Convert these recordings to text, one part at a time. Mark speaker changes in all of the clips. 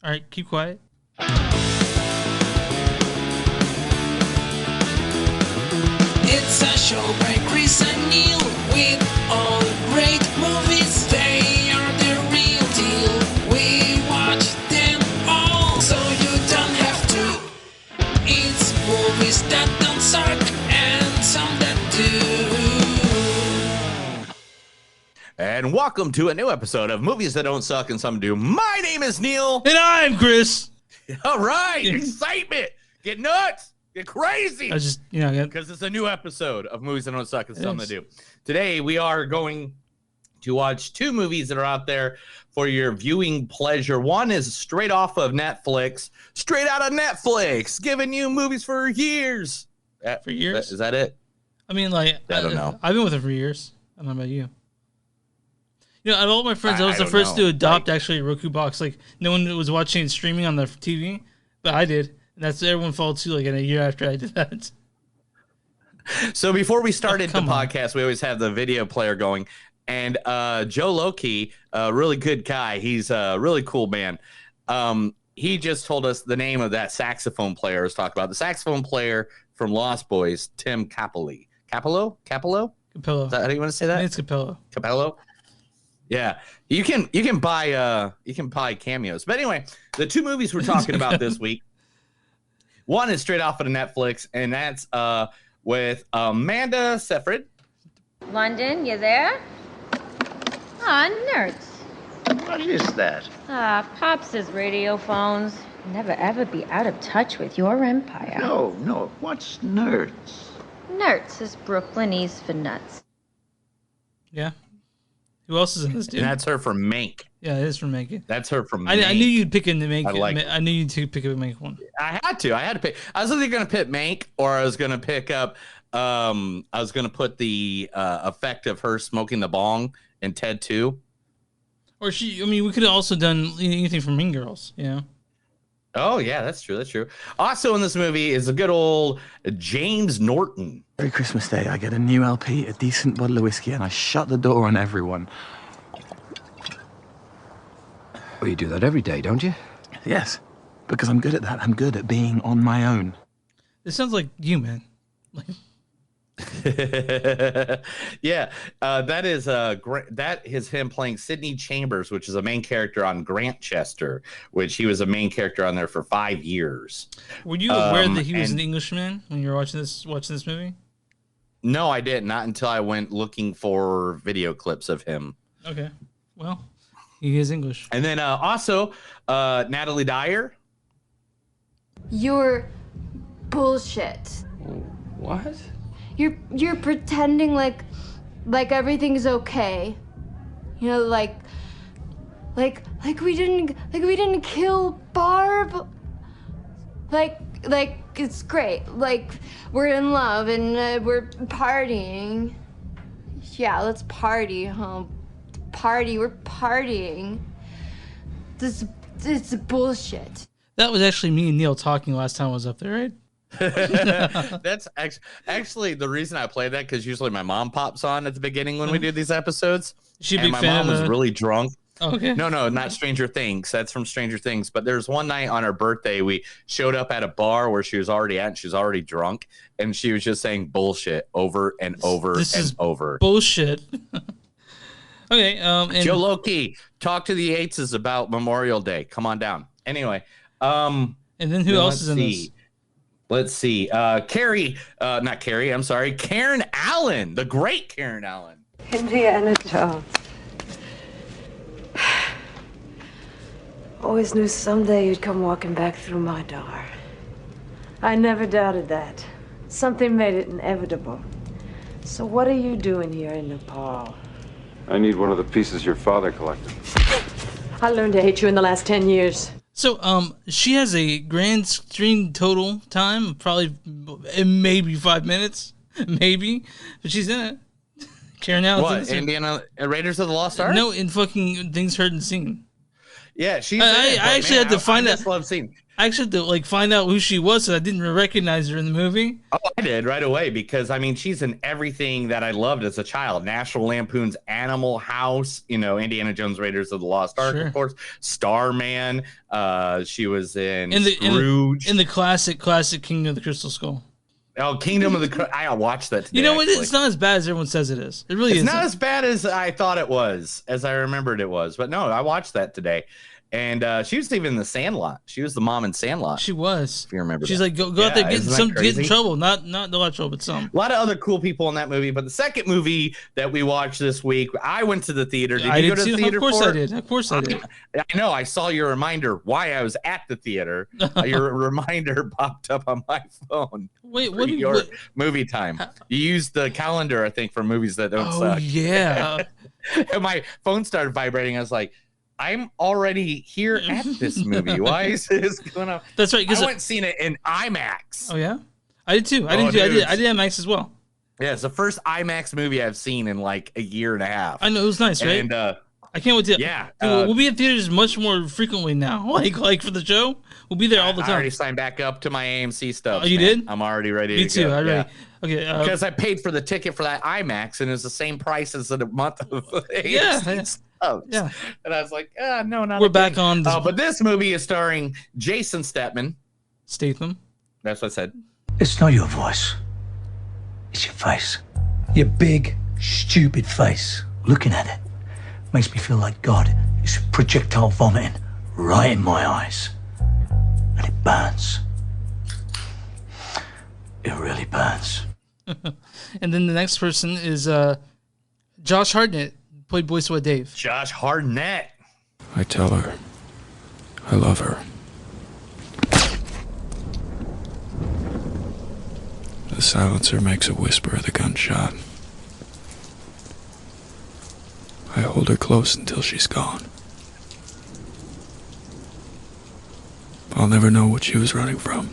Speaker 1: All right, keep quiet.
Speaker 2: It's a show by Chris and Neil with all great movies. They are the real deal. We watch them all, so you don't have to. It's movies that don't suck and some that do.
Speaker 3: And welcome to a new episode of Movies That Don't Suck and Some Do. My name is Neil.
Speaker 1: And I'm Chris.
Speaker 3: All right, excitement. Get nuts. Get crazy.
Speaker 1: I was just, you know,
Speaker 3: because it's a new episode of Movies That Don't Suck and Some That Do. Today, we are going to watch two movies that are out there for your viewing pleasure. One is straight off of Netflix, straight out of Netflix, giving you movies for years.
Speaker 1: For years?
Speaker 3: Is that it?
Speaker 1: I mean, like,
Speaker 3: I don't know.
Speaker 1: I've been with it for years. I don't know about you. You know, out of all my friends, I was the first to adopt actually a Roku box. Like, no one was watching it streaming on the TV, but I did. And that's everyone followed suit like in a year after I did that.
Speaker 3: So before we started the podcast, we always have the video player going. And Joe Loki, a really good guy. He's a really cool man. He just told us the name of that saxophone player I was talking about. The saxophone player from Lost Boys, Tim Capello. Capello?
Speaker 1: Capello.
Speaker 3: Is that how you want to say that?
Speaker 1: It's Capello.
Speaker 3: Capello? Yeah. You can buy cameos. But anyway, the two movies we're talking about this week. One is straight off of Netflix, and that's with Amanda Seyfried.
Speaker 4: London, you there? Ah, nerds.
Speaker 5: What is that?
Speaker 4: Pops' radio phones. Never ever be out of touch with your empire.
Speaker 5: No. What's nerds?
Speaker 4: Nerds is Brooklynese for nuts.
Speaker 1: Yeah. Who else is in this, dude?
Speaker 3: And that's her from Mank.
Speaker 1: Yeah, it is from Mank.
Speaker 3: That's her from Mank.
Speaker 1: I knew you'd pick in the Mank.
Speaker 3: I
Speaker 1: knew you'd pick a Mank one.
Speaker 3: I had to pick. I was either going to pick Mank or I was going to pick up. I was going to put the effect of her smoking the bong in Ted 2.
Speaker 1: Or we could have also done anything from Mean Girls, you know?
Speaker 3: Oh, yeah, that's true. Also in this movie is a good old James Norton.
Speaker 6: Every Christmas Day, I get a new LP, a decent bottle of whiskey, and I shut the door on everyone.
Speaker 7: Well, you do that every day, don't you?
Speaker 6: Yes, because I'm good at that. I'm good at being on my own.
Speaker 1: This sounds like you, man.
Speaker 3: Yeah, that is him playing Sidney Chambers, which is a main character on Grantchester, which he was a main character on there for 5 years.
Speaker 1: Were you aware that he was an Englishman when you were watching this movie?
Speaker 3: No, I didn't. Not until I went looking for video clips of him.
Speaker 1: Okay, well, he is English.
Speaker 3: And then also Natalie Dyer.
Speaker 8: You're bullshit.
Speaker 7: What?
Speaker 8: You're pretending like everything's okay. You know, like we didn't kill Barb. Like it's great. Like we're in love and we're partying. Yeah, let's party, huh? We're partying. It's bullshit.
Speaker 1: That was actually me and Neil talking last time I was up there, right?
Speaker 3: That's actually the reason I play that, because usually my mom pops on at the beginning when we do these episodes.
Speaker 1: And
Speaker 3: my mom was really drunk.
Speaker 1: Oh, okay.
Speaker 3: No, not Stranger Things. That's from Stranger Things. But there's one night on her birthday, we showed up at a bar where she was already at, and she was already drunk, and she was just saying bullshit over and over over.
Speaker 1: Bullshit. Okay. And
Speaker 3: Joe Loki, talk to the Yateses about Memorial Day. Come on down. Anyway.
Speaker 1: And then who else is in this?
Speaker 3: Let's see. Karen Allen, the great Karen Allen.
Speaker 9: Indiana Jones. Always knew someday you'd come walking back through my door. I never doubted that. Something made it inevitable. So what are you doing here in Nepal?
Speaker 10: I need one of the pieces your father collected.
Speaker 9: I learned to hate you in the last 10 years.
Speaker 1: So, she has a grand screen total time of probably maybe 5 minutes, maybe, but she's in it. Karen Allen.
Speaker 3: What? Indiana Raiders of the Lost Ark?
Speaker 1: No, in fucking Things Heard and Seen.
Speaker 3: Yeah, she's.
Speaker 1: I actually had to find that.
Speaker 3: Love scene.
Speaker 1: I actually had to like find out who she was, so I didn't recognize her in the movie.
Speaker 3: Oh, I did right away because I mean she's in everything that I loved as a child. National Lampoon's Animal House, you know, Indiana Jones Raiders of the Lost Ark, of course, Starman. She was in Scrooge.
Speaker 1: In the classic Kingdom of the Crystal Skull.
Speaker 3: Oh, Kingdom of the I watched that today.
Speaker 1: You know what?
Speaker 3: Actually.
Speaker 1: It's not as bad as everyone says it is. It really is.
Speaker 3: It's not as bad as I thought it was, as I remembered it was. But no, I watched that today. And she was even in the Sandlot. She was the mom in Sandlot.
Speaker 1: She was.
Speaker 3: If you remember,
Speaker 1: she's like, go out there, get in trouble. Not a lot of trouble, but some.
Speaker 3: A lot of other cool people in that movie. But the second movie that we watched this week, I went to the theater. Did you go to the theater?
Speaker 1: Of course I did. Of course I did.
Speaker 3: I know. I saw your reminder why I was at the theater. Your reminder popped up on my phone.
Speaker 1: Wait,
Speaker 3: what? Your movie time. You used the calendar, I think, for movies that don't suck.
Speaker 1: Oh yeah.
Speaker 3: And my phone started vibrating. I was like, I'm already here at this movie. Why is this going on?
Speaker 1: That's right.
Speaker 3: I went seen it in IMAX.
Speaker 1: Oh yeah, I did too. I did IMAX as well.
Speaker 3: Yeah, it's the first IMAX movie I've seen in like a year and a half.
Speaker 1: I know, it was nice, right?
Speaker 3: And
Speaker 1: I can't wait to.
Speaker 3: Yeah,
Speaker 1: dude, we'll be at theaters much more frequently now. Like for the show, we'll be there all the time.
Speaker 3: I already signed back up to my AMC stuff.
Speaker 1: Oh, you did?
Speaker 3: I'm already ready.
Speaker 1: Me
Speaker 3: to
Speaker 1: too.
Speaker 3: go.
Speaker 1: I
Speaker 3: yeah.
Speaker 1: Okay.
Speaker 3: Because I paid for the ticket for that IMAX, and it was the same price as a month of AMC
Speaker 1: yeah.
Speaker 3: subs.
Speaker 1: Yeah.
Speaker 3: And I was like, no, not.
Speaker 1: We're back on.
Speaker 3: But this movie is starring Jason Statham. That's what I said.
Speaker 11: It's not your voice. It's your face. Your big, stupid face. Looking at it makes me feel like God is projectile vomiting right in my eyes. And it burns. It really burns.
Speaker 1: And then the next person is Josh Hartnett, played Boy Sweat Dave.
Speaker 3: Josh Hartnett.
Speaker 10: I tell her I love her. The silencer makes a whisper of the gunshot. I hold her close until she's gone. I'll never know what she was running from.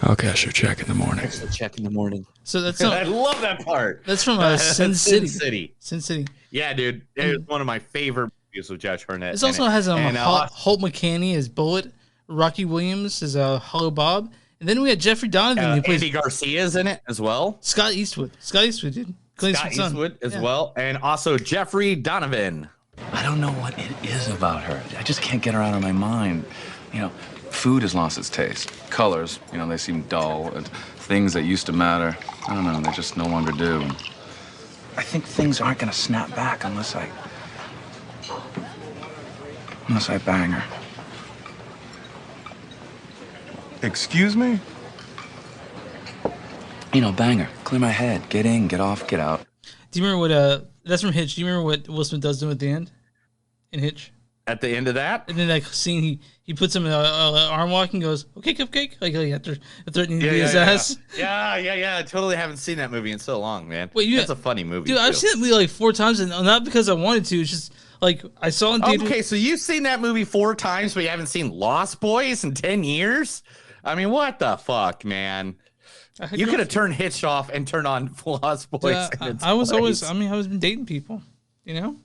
Speaker 10: I'll cash her check in the morning.
Speaker 3: Cash her check in the morning.
Speaker 1: So that's
Speaker 3: I love that part.
Speaker 1: That's from Sin City. Sin City.
Speaker 3: Yeah, dude. It was one of my favorite movies with Josh Hartnett.
Speaker 1: This also has Holt McCanny as Bullet, Rocky Williams as Hollow Bob, and then we had Jeffrey Donovan. Who plays
Speaker 3: Andy Garcia's in it as well.
Speaker 1: Scott Eastwood, dude.
Speaker 3: Scott Eastwood as well, and also Jeffrey Donovan.
Speaker 6: I don't know what it is about her. I just can't get her out of my mind. You know, food has lost its taste. Colors, you know, they seem dull. And things that used to matter, I don't know, they just no longer do. I think things aren't gonna snap back unless I bang her.
Speaker 10: Excuse me?
Speaker 6: You know, bang her. Clear my head. Get in, get off, get out.
Speaker 1: Do you remember what that's from Hitch? Do you remember what Will Smith does to him at the end? In Hitch?
Speaker 3: At the end of that?
Speaker 1: And then that scene, he puts him in arm walk and goes, "Okay, cupcake," like after threatening to beat his ass.
Speaker 3: Yeah. I totally haven't seen that movie in so long, man.
Speaker 1: Wait,
Speaker 3: that's a funny movie.
Speaker 1: Dude, I've seen that movie like 4 times, and not because I wanted to. It's just like I saw it in theater.
Speaker 3: Okay, so you've seen that movie 4 times, but you haven't seen Lost Boys in 10 years? I mean, what the fuck, man? You could have turned Hitch off and turned on Lost Boys.
Speaker 1: I was been dating people, you know.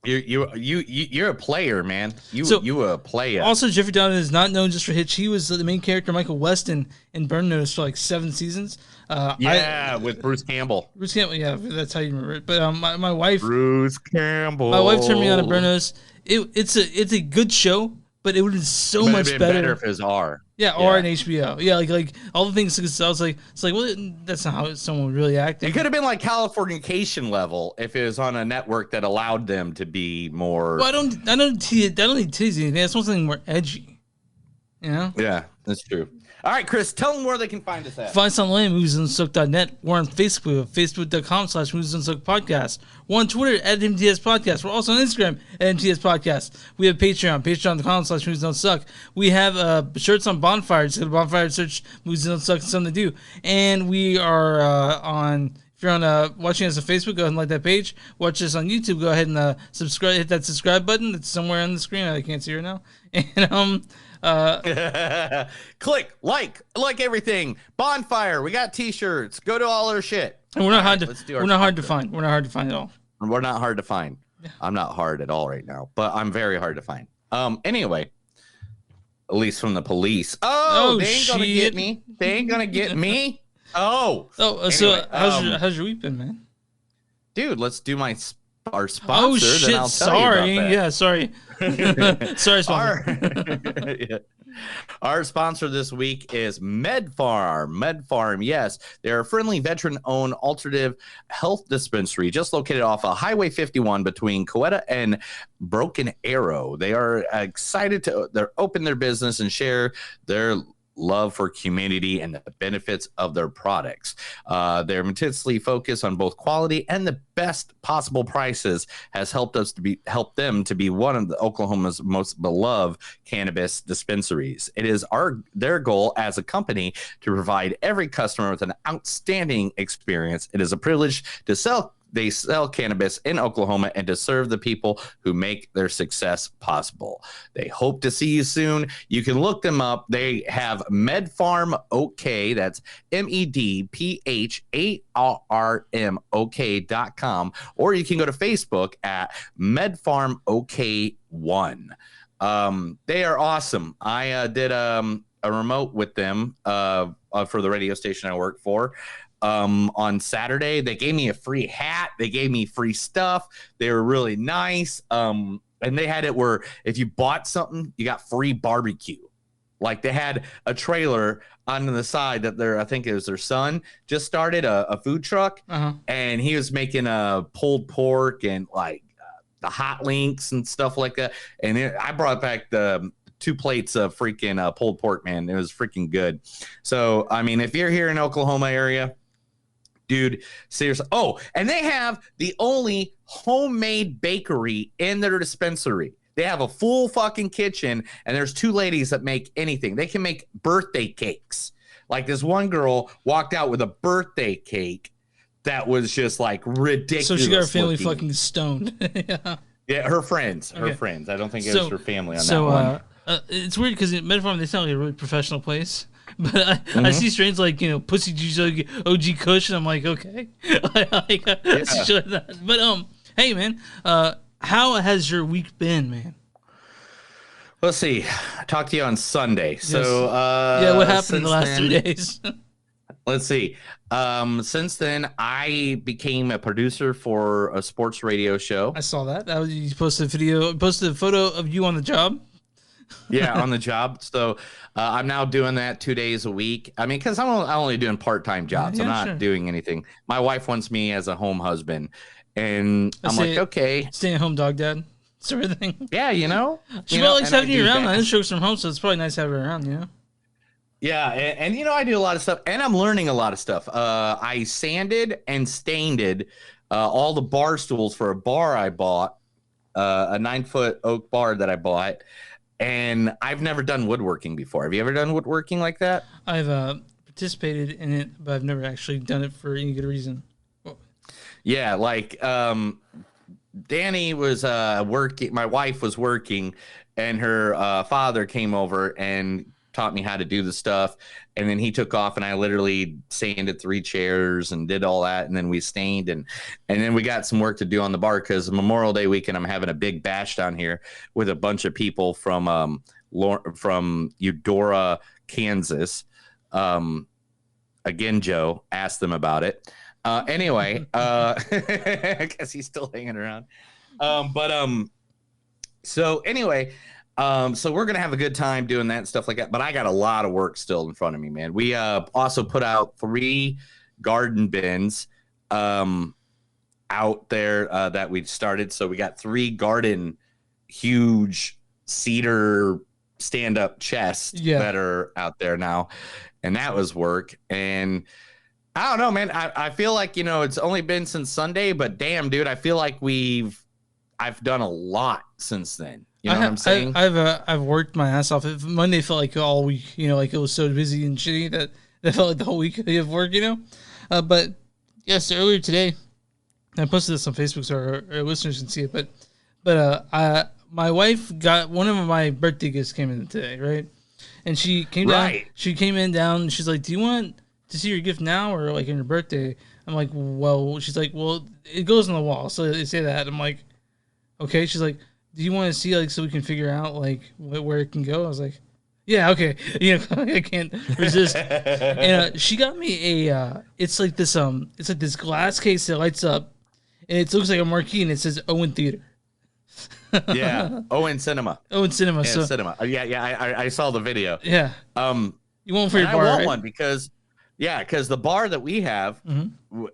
Speaker 3: You're a player, man. You were a player.
Speaker 1: Also, Jeffrey Donovan is not known just for Hitch. He was the main character, Michael Weston, in Burn Notice for like 7 seasons.
Speaker 3: With Bruce Campbell.
Speaker 1: Bruce Campbell, yeah, that's how you remember it. But my wife,
Speaker 3: Bruce Campbell.
Speaker 1: My wife turned me on to Burn Notice. It's a good show, but it would have been so much better
Speaker 3: if it was R.
Speaker 1: Yeah, or an HBO. Yeah, like all the things. Cause I was like, it's like, well, that's not how someone would really act.
Speaker 3: It could have been like Californication level if it was on a network that allowed them to be more.
Speaker 1: Well, I don't need titties anything. That's something more edgy. You know?
Speaker 3: Yeah, that's true. All right, Chris, tell them where they can find us at.
Speaker 1: Find us online at moviesunsook.net. We're on Facebook, facebook.com/moviesunsook podcast. We're on Twitter at MTS Podcast. We're also on Instagram at MTS Podcast. We have Patreon, patreon.com/moviesunsook. We have shirts on Bonfire. Just go to Bonfire, search Movies Don't Suck, it's something to do. And we are on... If you're on watching us on Facebook, go ahead and like that page. Watch us on YouTube. Go ahead and subscribe. Hit that subscribe button. It's somewhere on the screen. I can't see it now. And
Speaker 3: click like everything. Bonfire. We got T-shirts. Go to all our shit.
Speaker 1: And we're not hard to find. We're not hard to find at all.
Speaker 3: We're not hard to find. I'm not hard at all right now, but I'm very hard to find. Anyway, at least from the police. They ain't gonna get me. They ain't gonna get me. Anyway,
Speaker 1: so how's your week been, man?
Speaker 3: Dude, let's do our sponsor.
Speaker 1: Oh shit!
Speaker 3: Then I'll tell you about that.
Speaker 1: Yeah, sorry. Sorry, sponsor.
Speaker 3: Our sponsor this week is MedFarm. MedFarm, yes, they're a friendly veteran-owned alternative health dispensary just located off of Highway 51 between Coweta and Broken Arrow. They are excited they're open their business and share their love for community and the benefits of their products. They're intensely focused on both quality and the best possible prices has helped them to be one of Oklahoma's most beloved cannabis dispensaries. It is their goal as a company to provide every customer with an outstanding experience. It is a privilege to sell cannabis in Oklahoma and to serve the people who make their success possible. They hope to see you soon. You can look them up. They have MedFarm OK. That's MEDPHARM OK.com. Or you can go to Facebook at MedFarm OK1. They are awesome. I did a remote with them for the radio station I work for. On Saturday, they gave me a free hat. They gave me free stuff. They were really nice. And they had it where if you bought something, you got free barbecue. Like they had a trailer on the side that I think it was their son just started a food truck, and he was making a pulled pork and like the hot links and stuff like that. And I brought back the 2 plates of freaking pulled pork, man. It was freaking good. So, I mean, if you're here in Oklahoma area, dude, seriously. Oh, and they have the only homemade bakery in their dispensary. They have a full fucking kitchen, and there's 2 ladies that make anything. They can make birthday cakes. Like this one girl walked out with a birthday cake that was just like ridiculous.
Speaker 1: So she got her family fucking stoned.
Speaker 3: Yeah, her friends. Her friends. I don't think it was her family on that one.
Speaker 1: It's weird because at MedFarm, they sound like a really professional place. But I see strains like, Pussy Juice OG Kush, and I'm like, okay. I see shit like that. But, hey, man, how has your week been, man?
Speaker 3: Let's see. I talked to you on Sunday. Yes. So,
Speaker 1: what happened in the last 3 days?
Speaker 3: Let's see. Since then, I became a producer for a sports radio show.
Speaker 1: I saw that. You posted a photo of you on the job.
Speaker 3: Yeah, on the job. So I'm now doing that 2 days a week. I mean, because I'm only doing part-time jobs. I'm not doing anything. My wife wants me as a home husband. And I'm like, okay.
Speaker 1: Stay-at-home dog dad sort of thing.
Speaker 3: Yeah,
Speaker 1: She probably likes having you around. I didn't from home, so it's probably nice to have her around,
Speaker 3: Yeah, and I do a lot of stuff, and I'm learning a lot of stuff. I sanded and stained all the bar stools for a bar I bought, a 9-foot oak bar that I bought. And I've never done woodworking before. Have you ever done woodworking like that?
Speaker 1: I've participated in it, but I've never actually done it for any good reason.
Speaker 3: Yeah, like Danny was working. My wife was working, and her father came over and taught me how to do the stuff. And then he took off, and I literally sanded 3 chairs and did all that. And then we stained, and then we got some work to do on the bar because Memorial Day weekend, I'm having a big bash down here with a bunch of people from Eudora, Kansas. Again, Joe, asked them about it. Anyway, because he's still hanging around. So anyway. So we're going to have a good time doing that and stuff like that. But I got a lot of work still in front of me, man. We also put out 3 garden bins out there that we started. So we got 3 garden, huge cedar stand-up chests that are out there now. And that was work. And I don't know, man. I feel like, it's only been since Sunday. But damn, dude, I feel like I've done a lot since then. You know what I'm saying?
Speaker 1: I've worked my ass off. Monday felt like all week, like it was so busy and shitty that felt like the whole week of work, But yes, earlier today, I posted this on Facebook so our listeners can see it. But my wife got one of my birthday gifts came in today, right? And she came down. She came in down. And she's like, "Do you want to see your gift now or like on your birthday?" I'm like, "Well," she's like, "Well, it goes on the wall." So they say that. I'm like, okay. She's like, do you want to see like so we can figure out like where it can go? I was like, yeah, okay. You know, I can't resist. And she got me a. It's like this glass case that lights up, and it looks like a marquee, and it says Owen Theater.
Speaker 3: Yeah, Owen Cinema.
Speaker 1: Owen Cinema.
Speaker 3: Yeah,
Speaker 1: so
Speaker 3: cinema. Yeah. I saw the video.
Speaker 1: Yeah. You want for your bar?
Speaker 3: I want
Speaker 1: right?
Speaker 3: one because the bar that we have,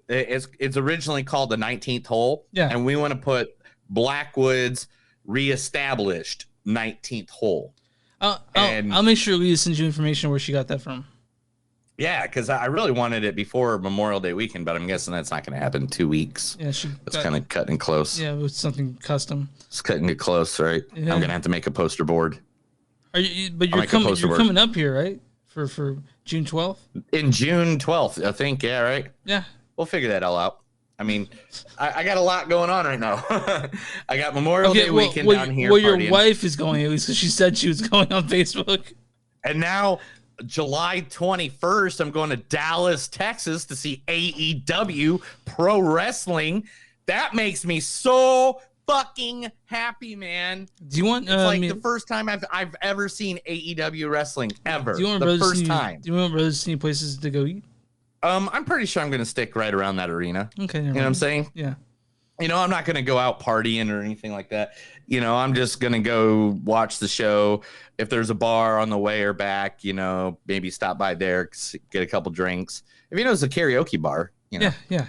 Speaker 3: it's originally called the 19th Hole.
Speaker 1: Yeah.
Speaker 3: And we want to put Blackwood's reestablished 19th Hole.
Speaker 1: I'll make sure Leah sends you information where she got that from.
Speaker 3: Yeah, because I really wanted it before Memorial Day weekend, but I'm guessing that's not going to happen in 2 weeks.
Speaker 1: Yeah,
Speaker 3: it's kind of cutting close.
Speaker 1: Yeah, with something custom.
Speaker 3: It's cutting it close, right? Yeah. I'm going to have to make a poster board.
Speaker 1: Are you? But you're coming up here, right? For June 12th?
Speaker 3: In June 12th, I think. Yeah, right?
Speaker 1: Yeah.
Speaker 3: We'll figure that all out. I mean, I got a lot going on right now. I got Memorial Day weekend down here.
Speaker 1: Well, your wife is going, at least, because she said she was going on Facebook.
Speaker 3: And now, July 21st, I'm going to Dallas, Texas to see AEW Pro Wrestling. That makes me so fucking happy, man.
Speaker 1: Do you want?
Speaker 3: It's like the first time I've ever seen AEW wrestling ever.
Speaker 1: Do you want
Speaker 3: the first time?
Speaker 1: Do you want brothers to see places to go eat?
Speaker 3: I'm pretty sure I'm going to stick right around that arena.
Speaker 1: Okay,
Speaker 3: you know what I'm saying?
Speaker 1: Yeah.
Speaker 3: You know, I'm not going to go out partying or anything like that. You know, I'm just going to go watch the show. If there's a bar on the way or back, you know, maybe stop by there, get a couple drinks. If you know, it's a karaoke bar, you know.
Speaker 1: Yeah.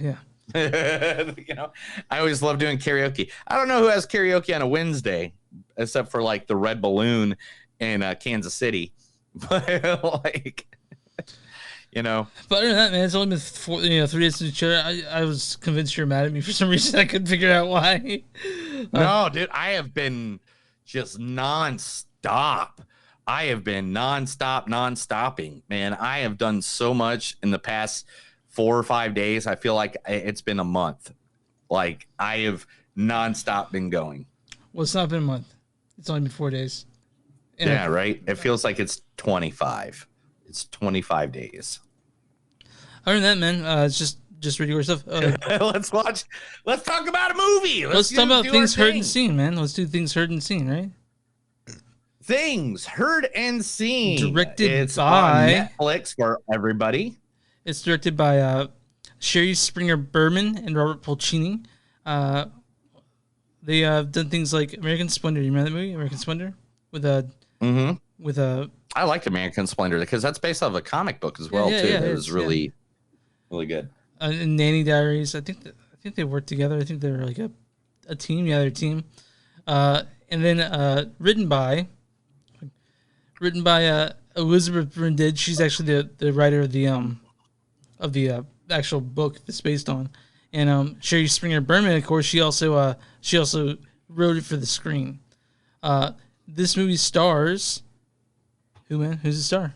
Speaker 3: You know, I always love doing karaoke. I don't know who has karaoke on a Wednesday, except for like the Red Balloon in Kansas City. But like, you know.
Speaker 1: But other than that, man, it's only been 3 days since each other. I was convinced you're mad at me for some reason. I couldn't figure out why.
Speaker 3: No, dude, I have been just nonstop. I have been non-stopping, man. I have done so much in the past 4 or 5 days. I feel like it's been a month. Like, I have nonstop been going.
Speaker 1: Well, it's not been a month. It's only been 4 days. And
Speaker 3: yeah, right? It feels like it's 25. It's 25 days.
Speaker 1: Other than that, man, it's just regular stuff.
Speaker 3: Let's talk about a movie.
Speaker 1: Let's talk about things heard and seen, man. Let's do things heard and seen, right?
Speaker 3: Things heard and seen.
Speaker 1: Directed by
Speaker 3: on Netflix for everybody.
Speaker 1: It's directed by Sherry Springer Berman and Robert Pulcini. They have done things like American Splendor. You remember that movie, American Splendor, with
Speaker 3: I liked American Splendor because that's based off a comic book as well too. It was really good.
Speaker 1: And Nanny Diaries. I think they work together. I think they're like a team. Yeah, they're a team. And then written by Elizabeth Brindid. She's actually the writer of the actual book that's based on. And Sherry Springer Berman, of course, she also wrote it for the screen. This movie stars who, man? Who's the star?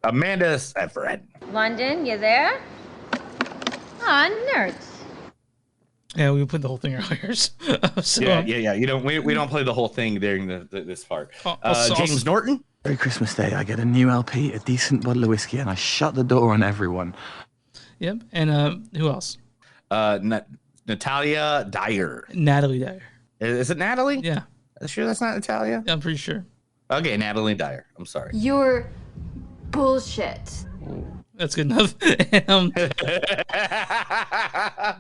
Speaker 3: Amanda Seyfried.
Speaker 4: London, you there? Aw, nerds.
Speaker 1: Yeah, we played the whole thing earlier. So,
Speaker 3: yeah. You don't. We don't play the whole thing during this part. James Norton.
Speaker 12: Every Christmas Day, I get a new LP, a decent bottle of whiskey, and I shut the door on everyone.
Speaker 1: Yep. And who else?
Speaker 3: Natalia Dyer.
Speaker 1: Natalie Dyer.
Speaker 3: Is it Natalie?
Speaker 1: Yeah.
Speaker 3: Sure, that's not Natalia.
Speaker 1: Yeah, I'm pretty sure.
Speaker 3: Okay, Natalie Dyer. I'm sorry.
Speaker 8: You're bullshit.
Speaker 1: That's good enough.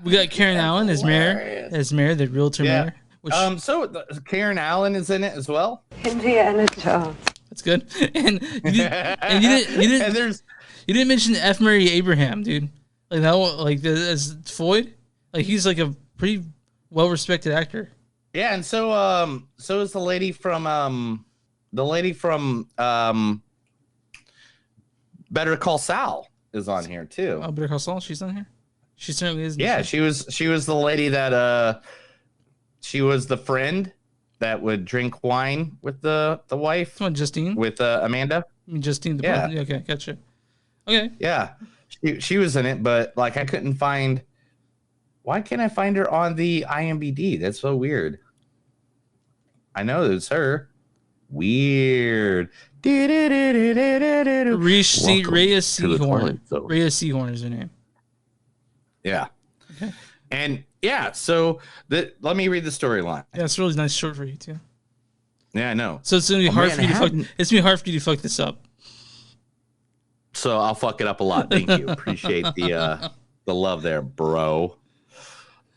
Speaker 1: We got Karen Allen as mayor, the realtor mayor. Which,
Speaker 3: Karen Allen is in it as well.
Speaker 9: Indiana Jones.
Speaker 1: That's good. And you didn't mention F. Murray Abraham, dude. Like that, as Floyd. Like he's like a pretty well respected actor.
Speaker 3: Yeah, and so is the lady from Better Call Saul is on here too.
Speaker 1: Oh, Better Call Saul, she's on here. She certainly is.
Speaker 3: Yeah, she was the lady that she was the friend that would drink wine with the wife.
Speaker 1: Come on, Justine.
Speaker 3: With Amanda.
Speaker 1: I mean, Justine.
Speaker 3: Yeah.
Speaker 1: Okay, gotcha. Okay.
Speaker 3: Yeah, she was in it, but like I couldn't find. Why can't I find her on the IMDb? That's so weird. I know it's her. Weird.
Speaker 1: Rhea Seehorn. Rhea Seehorn is her name.
Speaker 3: Yeah.
Speaker 1: Okay.
Speaker 3: And yeah, so let me read the storyline.
Speaker 1: Yeah, it's a really nice short for you too.
Speaker 3: Yeah, I know.
Speaker 1: So it's gonna be hard for you to fuck. It's gonna be hard for you to fuck this up.
Speaker 3: So I'll fuck it up a lot. Thank you. Appreciate the love there, bro.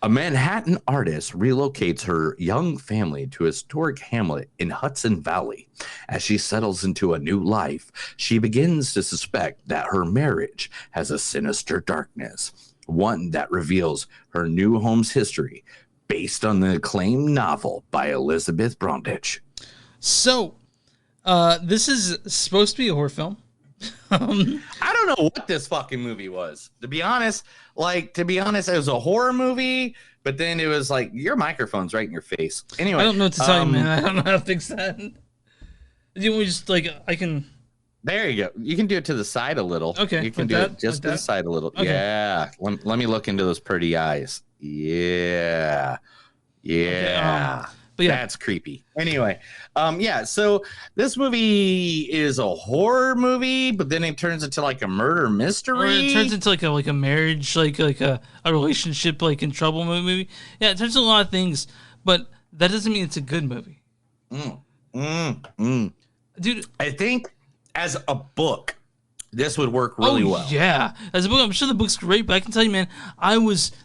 Speaker 3: A Manhattan artist relocates her young family to a historic hamlet in Hudson Valley. As she settles into a new life, she begins to suspect that her marriage has a sinister darkness, one that reveals her new home's history, based on the acclaimed novel by Elizabeth Brundage.
Speaker 1: So, this is supposed to be a horror film.
Speaker 3: I don't know what this fucking movie was. To be honest, it was a horror movie, but then it was like your microphone's right in your face. Anyway,
Speaker 1: I don't know what to tell you, man. I don't know how to fix that. You want just I can.
Speaker 3: There you go. You can do it to the side a little.
Speaker 1: Okay,
Speaker 3: you can do it just to the side a little. Okay. Yeah. Let me look into those pretty eyes. Yeah. Yeah.
Speaker 1: Okay, but yeah,
Speaker 3: that's creepy. Anyway, yeah. So this movie is a horror movie, but then it turns into like a murder mystery.
Speaker 1: Or it turns into like a marriage, like a relationship, like in trouble movie. Yeah, it turns into a lot of things, but that doesn't mean it's a good movie. Dude,
Speaker 3: I think as a book, this would work really well.
Speaker 1: Yeah, as a book, I'm sure the book's great, but I can tell you, man,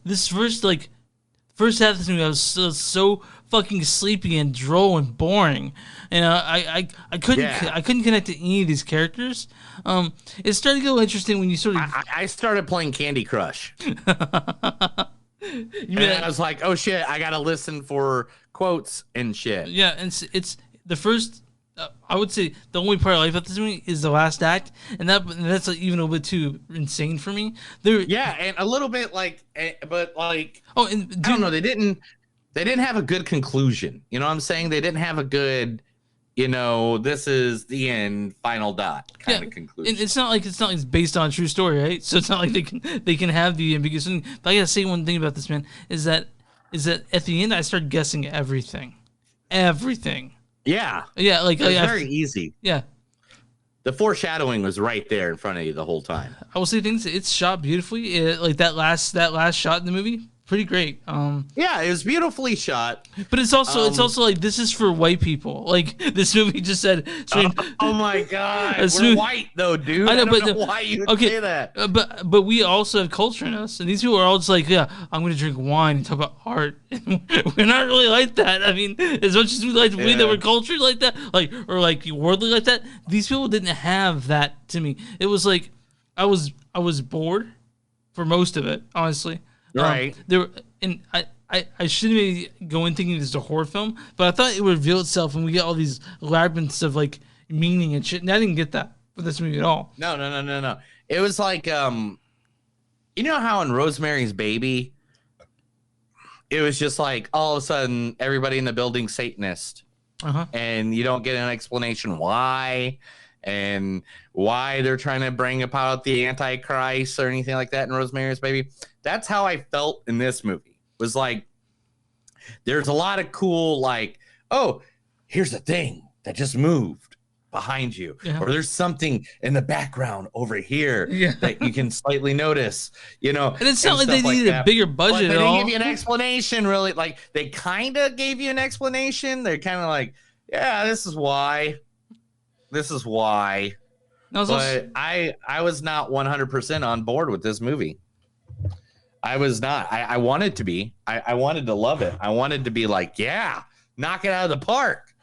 Speaker 1: this first half of this movie, I was so fucking sleepy and droll and boring, and I couldn't connect to any of these characters. It started to go interesting when you sort of.
Speaker 3: I started playing Candy Crush, and I was like, oh shit, I gotta listen for quotes and shit.
Speaker 1: Yeah, and it's the first. I would say the only part I like about this movie is the last act, and that's like even a little bit too insane for me.
Speaker 3: And a little bit but I don't know. They didn't have a good conclusion. You know what I'm saying? They didn't have a good, this is the end, final dot kind of conclusion.
Speaker 1: It's not like it's based on a true story, right? So it's not like they can have the ambiguous thing. But I gotta say one thing about this, man, is that at the end I started guessing everything.
Speaker 3: Yeah.
Speaker 1: Yeah,
Speaker 3: it was very easy.
Speaker 1: Yeah.
Speaker 3: The foreshadowing was right there in front of you the whole time.
Speaker 1: I will say things. It's shot beautifully. That last shot in the movie, pretty great.
Speaker 3: Yeah, it was beautifully shot.
Speaker 1: But it's also like this is for white people. Like this movie just said.
Speaker 3: Oh my god, we're white though, dude. I don't know why you would say that.
Speaker 1: But we also have culture in us, and these people are all just like, yeah, I'm going to drink wine and talk about art. We're not really like that. I mean, as much as we like to believe that we're cultured like that, or worldly like that, these people didn't have that to me. It was like I was bored for most of it, honestly.
Speaker 3: Right.
Speaker 1: I shouldn't be going thinking this is a horror film, but I thought it would reveal itself and we get all these labyrinths of meaning and shit. And I didn't get that with this movie at all.
Speaker 3: No. It was like you know how in Rosemary's Baby, it was just like all of a sudden everybody in the building's Satanist. And you don't get an explanation why and why they're trying to bring about the Antichrist or anything like that in Rosemary's Baby. That's how I felt in this movie. It was like there's a lot of cool oh, here's a thing that just moved behind you, or there's something in the background over here that you can slightly notice, and
Speaker 1: it's not like they needed a bigger budget at all.
Speaker 3: They didn't give you an explanation, really. They kind of gave you an explanation. They're kind of like, yeah, this is why. But I was not 100% on board with this movie. I was not. I wanted to be. I wanted to love it. I wanted to be like, yeah, knock it out of the park.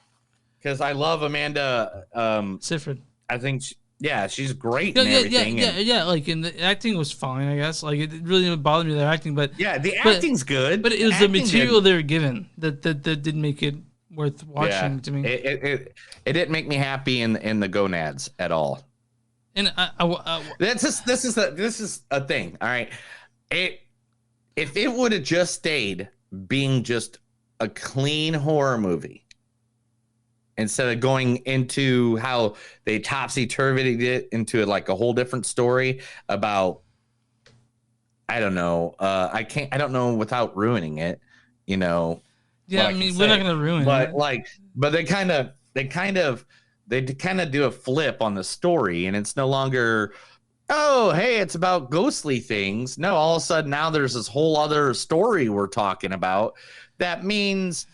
Speaker 3: Because I love Amanda
Speaker 1: Seyfried.
Speaker 3: I think, she's great and everything.
Speaker 1: Yeah. And the acting was fine, I guess. It really didn't bother me, their acting. But
Speaker 3: yeah, the acting's good.
Speaker 1: But it was the material they were given that didn't make it worth watching to me.
Speaker 3: It didn't make me happy in the gonads at all.
Speaker 1: And
Speaker 3: this is a thing. All right, if it would have just stayed being just a clean horror movie instead of going into how they topsy-turvied it into a whole different story about, I don't know. I don't know without ruining it.
Speaker 1: Yeah, I mean, we're not gonna ruin it.
Speaker 3: But they kind of do a flip on the story, and it's no longer, oh, hey, it's about ghostly things. No, all of a sudden now there's this whole other story we're talking about. That means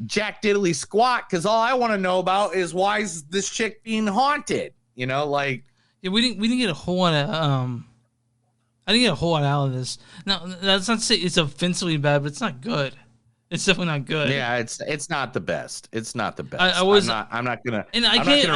Speaker 3: Jack Diddley squat, because all I want to know about is why is this chick being haunted? You know, like
Speaker 1: yeah, we didn't get a whole lot of I didn't get a whole lot out of this. Now that's not to say it's offensively bad, but it's not good. It's definitely not good.
Speaker 3: Yeah, it's not the best. It's not the best. I'm not gonna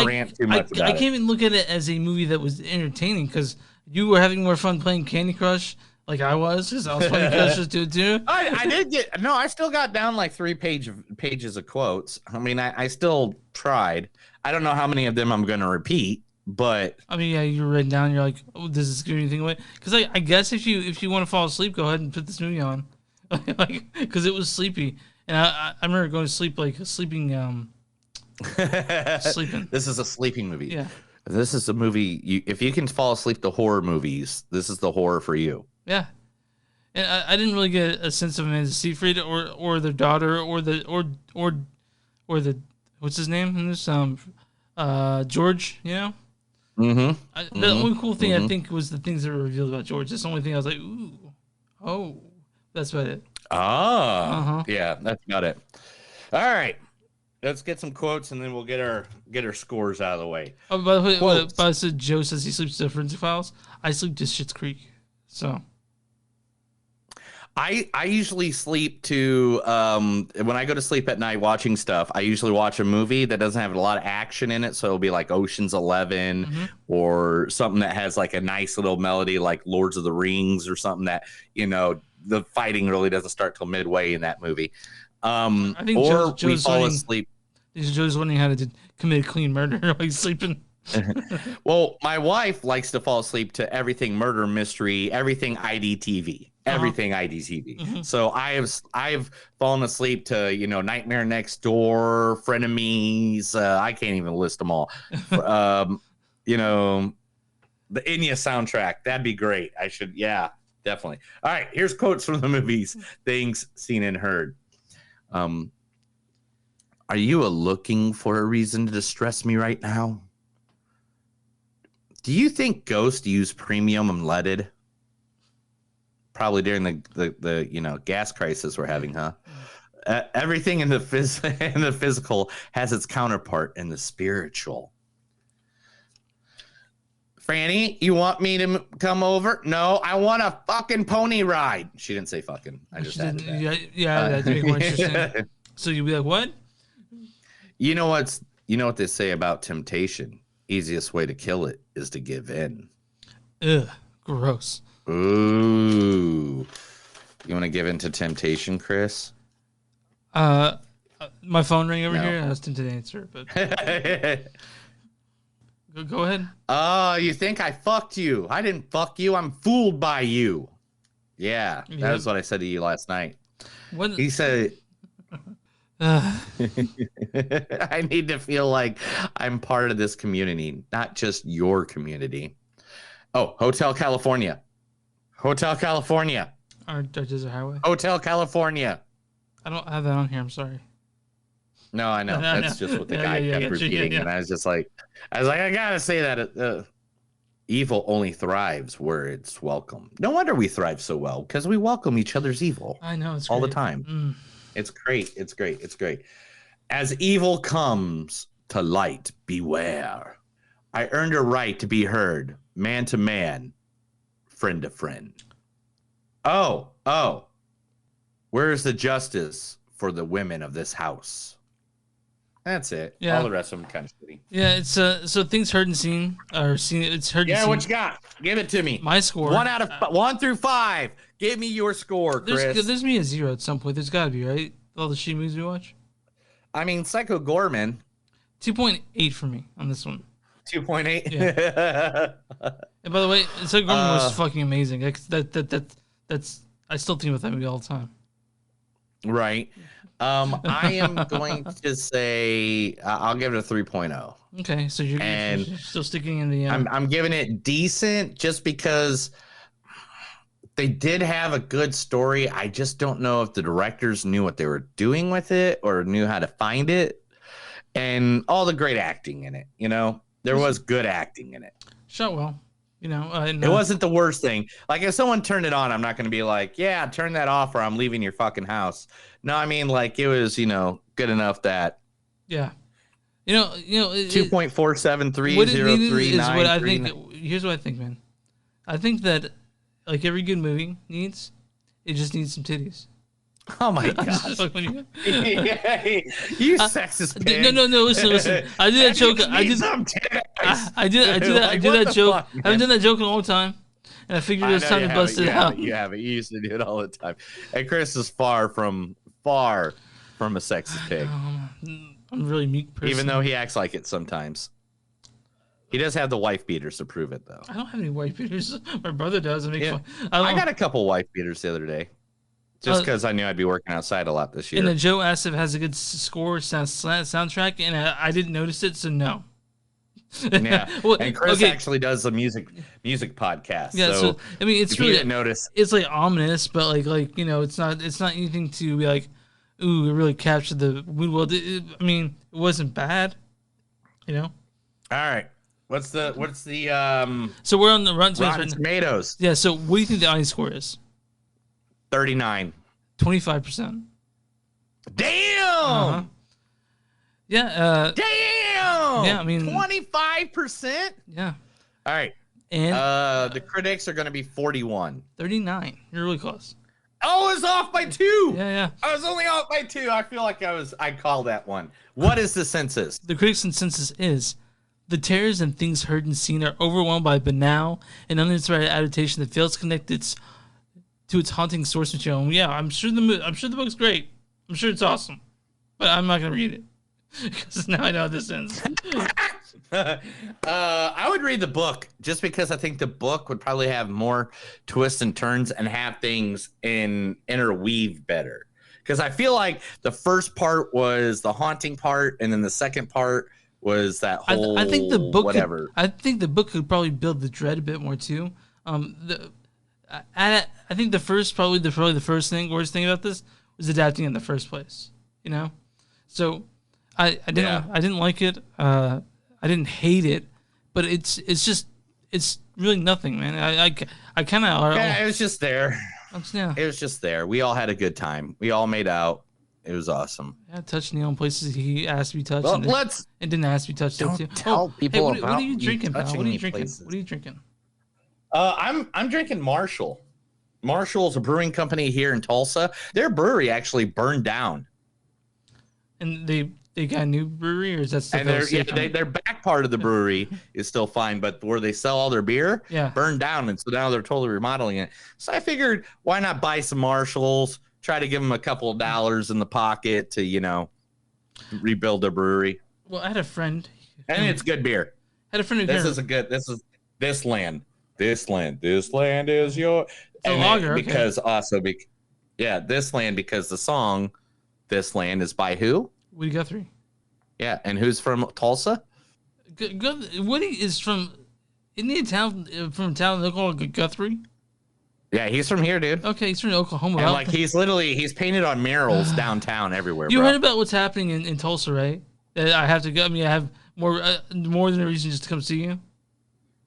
Speaker 3: rant too much about it.
Speaker 1: I can't even look at it as a movie that was entertaining because you were having more fun playing Candy Crush like I was, because I was playing Candy Crush too.
Speaker 3: I still got down like 3 pages of quotes. I mean, I still tried. I don't know how many of them I'm gonna repeat, but
Speaker 1: I mean, yeah, you're written down. You're like, oh, does this give anything away? Because I guess if you want to fall asleep, go ahead and put this movie on. Like, because it was sleepy, and I remember going to sleep like sleeping. Sleeping.
Speaker 3: This is a sleeping movie.
Speaker 1: Yeah.
Speaker 3: This is a movie. If you can fall asleep to horror movies, this is the horror for you.
Speaker 1: Yeah. And I didn't really get a sense of Amanda Seyfried or their daughter or the what's his name in this George, you know.
Speaker 3: Mm-hmm.
Speaker 1: The only cool thing I think was the things that were revealed about George. That's the only thing I was like, ooh, oh. That's about it.
Speaker 3: Yeah, that's about it. All right, let's get some quotes and then we'll get our scores out of the way.
Speaker 1: Oh, by the way, I said Joe says he sleeps to Forensic Files. I sleep to Schitt's Creek. So
Speaker 3: I usually sleep to when I go to sleep at night watching stuff. I usually watch a movie that doesn't have a lot of action in it, so it'll be like Ocean's 11 or something that has like a nice little melody, like Lords of the Rings or something that the fighting really doesn't start till midway in that movie.
Speaker 1: I think
Speaker 3: we fall asleep.
Speaker 1: Joe's learning how to commit clean murder while he's sleeping.
Speaker 3: Well, my wife likes to fall asleep to everything murder mystery, everything IDTV, everything IDTV. So I've fallen asleep to Nightmare Next Door, Frenemies. I can't even list them all. The Enya soundtrack, that'd be great. I should, yeah. Definitely. All right, here's quotes from the movies, things seen and heard. Are you looking for a reason to distress me right now? Do you think ghosts use premium unleaded? Probably during the gas crisis we're having, huh? Everything in the physical has its counterpart in the spiritual. Franny, you want me to come over? No, I want a fucking pony ride. She didn't say fucking. I just added that.
Speaker 1: Yeah, that'd make more interesting. So you'd be like, what?
Speaker 3: You know what they say about temptation? Easiest way to kill it is to give in.
Speaker 1: Ugh, gross.
Speaker 3: Ooh. You want to give in to temptation, Chris?
Speaker 1: My phone rang over here. I was tempted to answer, but go ahead.
Speaker 3: Oh, you think I fucked you? I didn't fuck you. I'm fooled by you. Yeah, that was what I said to you last night.
Speaker 1: What?
Speaker 3: He said, I need to feel like I'm part of this community, not just your community. Oh, Hotel California. Hotel California.
Speaker 1: Our Desert Highway.
Speaker 3: Hotel California.
Speaker 1: I don't have that on here. I'm sorry.
Speaker 3: No, I know. That's just what the guy kept repeating. And I was like, I gotta say that evil only thrives where it's welcome. No wonder we thrive so well, because we welcome each other's evil.
Speaker 1: I know, it's
Speaker 3: all
Speaker 1: great.
Speaker 3: the time. It's great. It's great. It's great. As evil comes to light, beware. I earned a right to be heard, man to man, friend to friend. Oh. Where's the justice for the women of this house? That's it.
Speaker 1: Yeah.
Speaker 3: All the rest of them kind of shitty.
Speaker 1: Yeah, it's so things heard and seen, or seen. It's heard.
Speaker 3: Yeah,
Speaker 1: and
Speaker 3: what
Speaker 1: seen.
Speaker 3: you got? Give it to me.
Speaker 1: My score.
Speaker 3: 1 through 5. Give me your score, Chris.
Speaker 1: There's me a 0 at some point. There's got to be, right? All the she movies we watch.
Speaker 3: I mean, Psycho Gorman.
Speaker 1: 2.8 for me on this one.
Speaker 3: 2.8.
Speaker 1: Yeah. And by the way, Psycho Gorman was fucking amazing. That's I still think about that movie all the time.
Speaker 3: Right. I am going to say I'll give it a 3.0.
Speaker 1: Okay, so you're still sticking in the.
Speaker 3: I'm giving it decent just because they did have a good story. I just don't know if the directors knew what they were doing with it or knew how to find it, and all the great acting in it. There was good acting in it.
Speaker 1: Shot well. You know,
Speaker 3: it wasn't the worst thing. Like if someone turned it on, I'm not going to be like, yeah, turn that off or I'm leaving your fucking house. No, I mean like it was, you know, good enough that.
Speaker 1: Yeah. You know,
Speaker 3: 2.47303
Speaker 1: is what I think. Here's what I think, man. I think that like every good movie needs, it just needs some titties.
Speaker 3: Oh my god! You sexist pig.
Speaker 1: No. Listen. I did that joke. I did that joke. I haven't done that joke in a long time, and I figured it was time to bust it out.
Speaker 3: You have it. You used to do it all the time. And Chris is far from a sexist pig.
Speaker 1: I'm a really meek person.
Speaker 3: Even though he acts like it sometimes. He does have the wife beaters to prove it, though.
Speaker 1: I don't have any wife beaters. My brother does. I
Speaker 3: got a couple wife beaters the other day. Just because I knew I'd be working outside a lot this year.
Speaker 1: And Joe asked if it has a good soundtrack, and I didn't notice it, so no.
Speaker 3: Yeah, and Chris actually does a music podcast.
Speaker 1: Yeah, so I mean, it's really
Speaker 3: didn't notice.
Speaker 1: It's like ominous, but like you know, it's not anything to be like, ooh, it really captured the mood. Well, I mean, it wasn't bad, you know.
Speaker 3: All right, what's the
Speaker 1: So we're on the
Speaker 3: Rotten Tomatoes.
Speaker 1: Yeah. So what do you think the audience score is?
Speaker 3: 39.
Speaker 1: 25%.
Speaker 3: Damn.
Speaker 1: Yeah.
Speaker 3: Damn.
Speaker 1: Yeah, I mean
Speaker 3: 25%.
Speaker 1: Yeah.
Speaker 3: All right.
Speaker 1: And
Speaker 3: the critics are going to be 41.
Speaker 1: 39. You're really close.
Speaker 3: Oh, I was off by 2.
Speaker 1: Yeah.
Speaker 3: I was only off by 2. I feel like I called that one. What is the census?
Speaker 1: The critics' consensus is the terrors and things heard and seen are overwhelmed by banal and uninspired adaptation that fails to connect to its haunting source material. And yeah, I'm sure the book's great. I'm sure it's awesome, but I'm not gonna read it because now I know how this ends.
Speaker 3: I would read the book just because I think the book would probably have more twists and turns and have things interweave better. Because I feel like the first part was the haunting part, and then the second part was that whole
Speaker 1: I think the book
Speaker 3: whatever.
Speaker 1: I think the book could probably build the dread a bit more too. I think the first worst thing about this was adapting in the first place. You know, so I didn't like it. I didn't hate it, but it's really nothing, man. I kind of
Speaker 3: it was just there.
Speaker 1: Yeah.
Speaker 3: It was just there. We all had a good time. We all made out. It was awesome.
Speaker 1: Yeah, touched Neil in places he asked to be touched.
Speaker 3: Well,
Speaker 1: and didn't ask to be touched.
Speaker 3: Don't tell people
Speaker 1: what
Speaker 3: about
Speaker 1: are you drinking, pal? What are you drinking?
Speaker 3: Places.
Speaker 1: What are you drinking?
Speaker 3: I'm drinking Marshall. Marshall's a brewing company here in Tulsa. Their brewery actually burned down.
Speaker 1: And they got a new brewery, or is that still?
Speaker 3: And their back part of the brewery is still fine, but where they sell all their beer, burned down, and so now they're totally remodeling it. So I figured, why not buy some Marshalls? Try to give them a couple of dollars in the pocket to rebuild their brewery.
Speaker 1: Well, I had a friend,
Speaker 3: and it's good beer.
Speaker 1: I had a friend who
Speaker 3: This land is your.
Speaker 1: It's a lager,
Speaker 3: this land, because the song "This Land" is by who?
Speaker 1: Woody Guthrie.
Speaker 3: Yeah, and who's from Tulsa?
Speaker 1: Woody is from. Isn't he from a town called Guthrie?
Speaker 3: Yeah, he's from here, dude.
Speaker 1: Okay, he's from Oklahoma.
Speaker 3: And he's painted on murals downtown everywhere.
Speaker 1: You read about what's happening in Tulsa, right? I have to go. I mean, I have more than a reason just to come see you.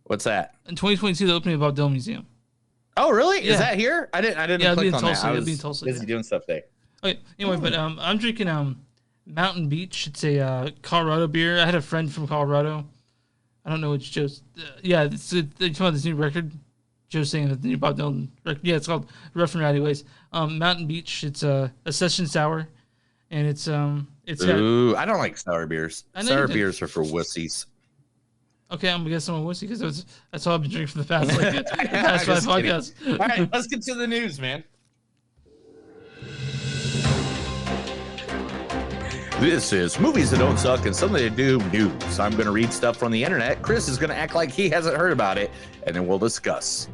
Speaker 3: What's that?
Speaker 1: In 2022, the opening of Bob Dylan Museum.
Speaker 3: Oh, really? Yeah. Is that here? I didn't click on
Speaker 1: Tulsa.
Speaker 3: that. I was
Speaker 1: be in Tulsa,
Speaker 3: busy doing stuff there.
Speaker 1: Okay. Anyway, but I'm drinking Mountain Beach. It's a Colorado beer. I had a friend from Colorado. I don't know which Joe's. They're talking about this new record. Joe's saying that the new Bob Dylan record. Yeah, it's called Rough and Rowdy Ways. Mountain Beach. It's a session sour, and it's
Speaker 3: Ooh, I don't like sour beers. Sour beers are for wussies.
Speaker 1: Okay, I'm gonna get someone wussy because that's all I've been drinking for the past past 5 podcasts.
Speaker 3: All right, let's get to the news, man. This is Movies That Don't Suck and Something They Do News. I'm going to read stuff from the internet. Chris is going to act like he hasn't heard about it, and then we'll discuss.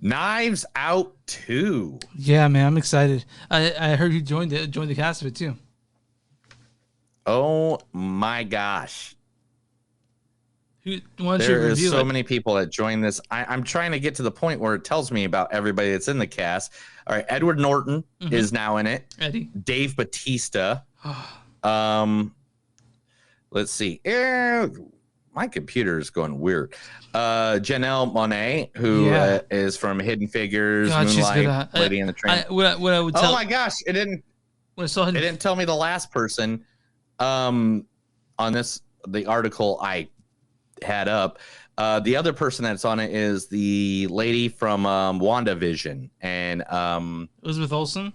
Speaker 3: Knives Out 2.
Speaker 1: Yeah, man, I'm excited. I heard you joined the cast of it too.
Speaker 3: Oh my gosh.
Speaker 1: There
Speaker 3: is so many people that join this. I'm trying to get to the point where it tells me about everybody that's in the cast. All right, Edward Norton is now in it.
Speaker 1: Eddie.
Speaker 3: Dave Bautista. Let's see. My My computer is going weird. Janelle Monáe, who is from Hidden Figures,
Speaker 1: God,
Speaker 3: Moonlight, Lady in the Tramp.
Speaker 1: What I would tell.
Speaker 3: Oh my gosh, it didn't.
Speaker 1: When I saw
Speaker 3: it didn't tell me the last person. On the article I had up. The other person that's on it is the lady from WandaVision and
Speaker 1: Elizabeth Olsen.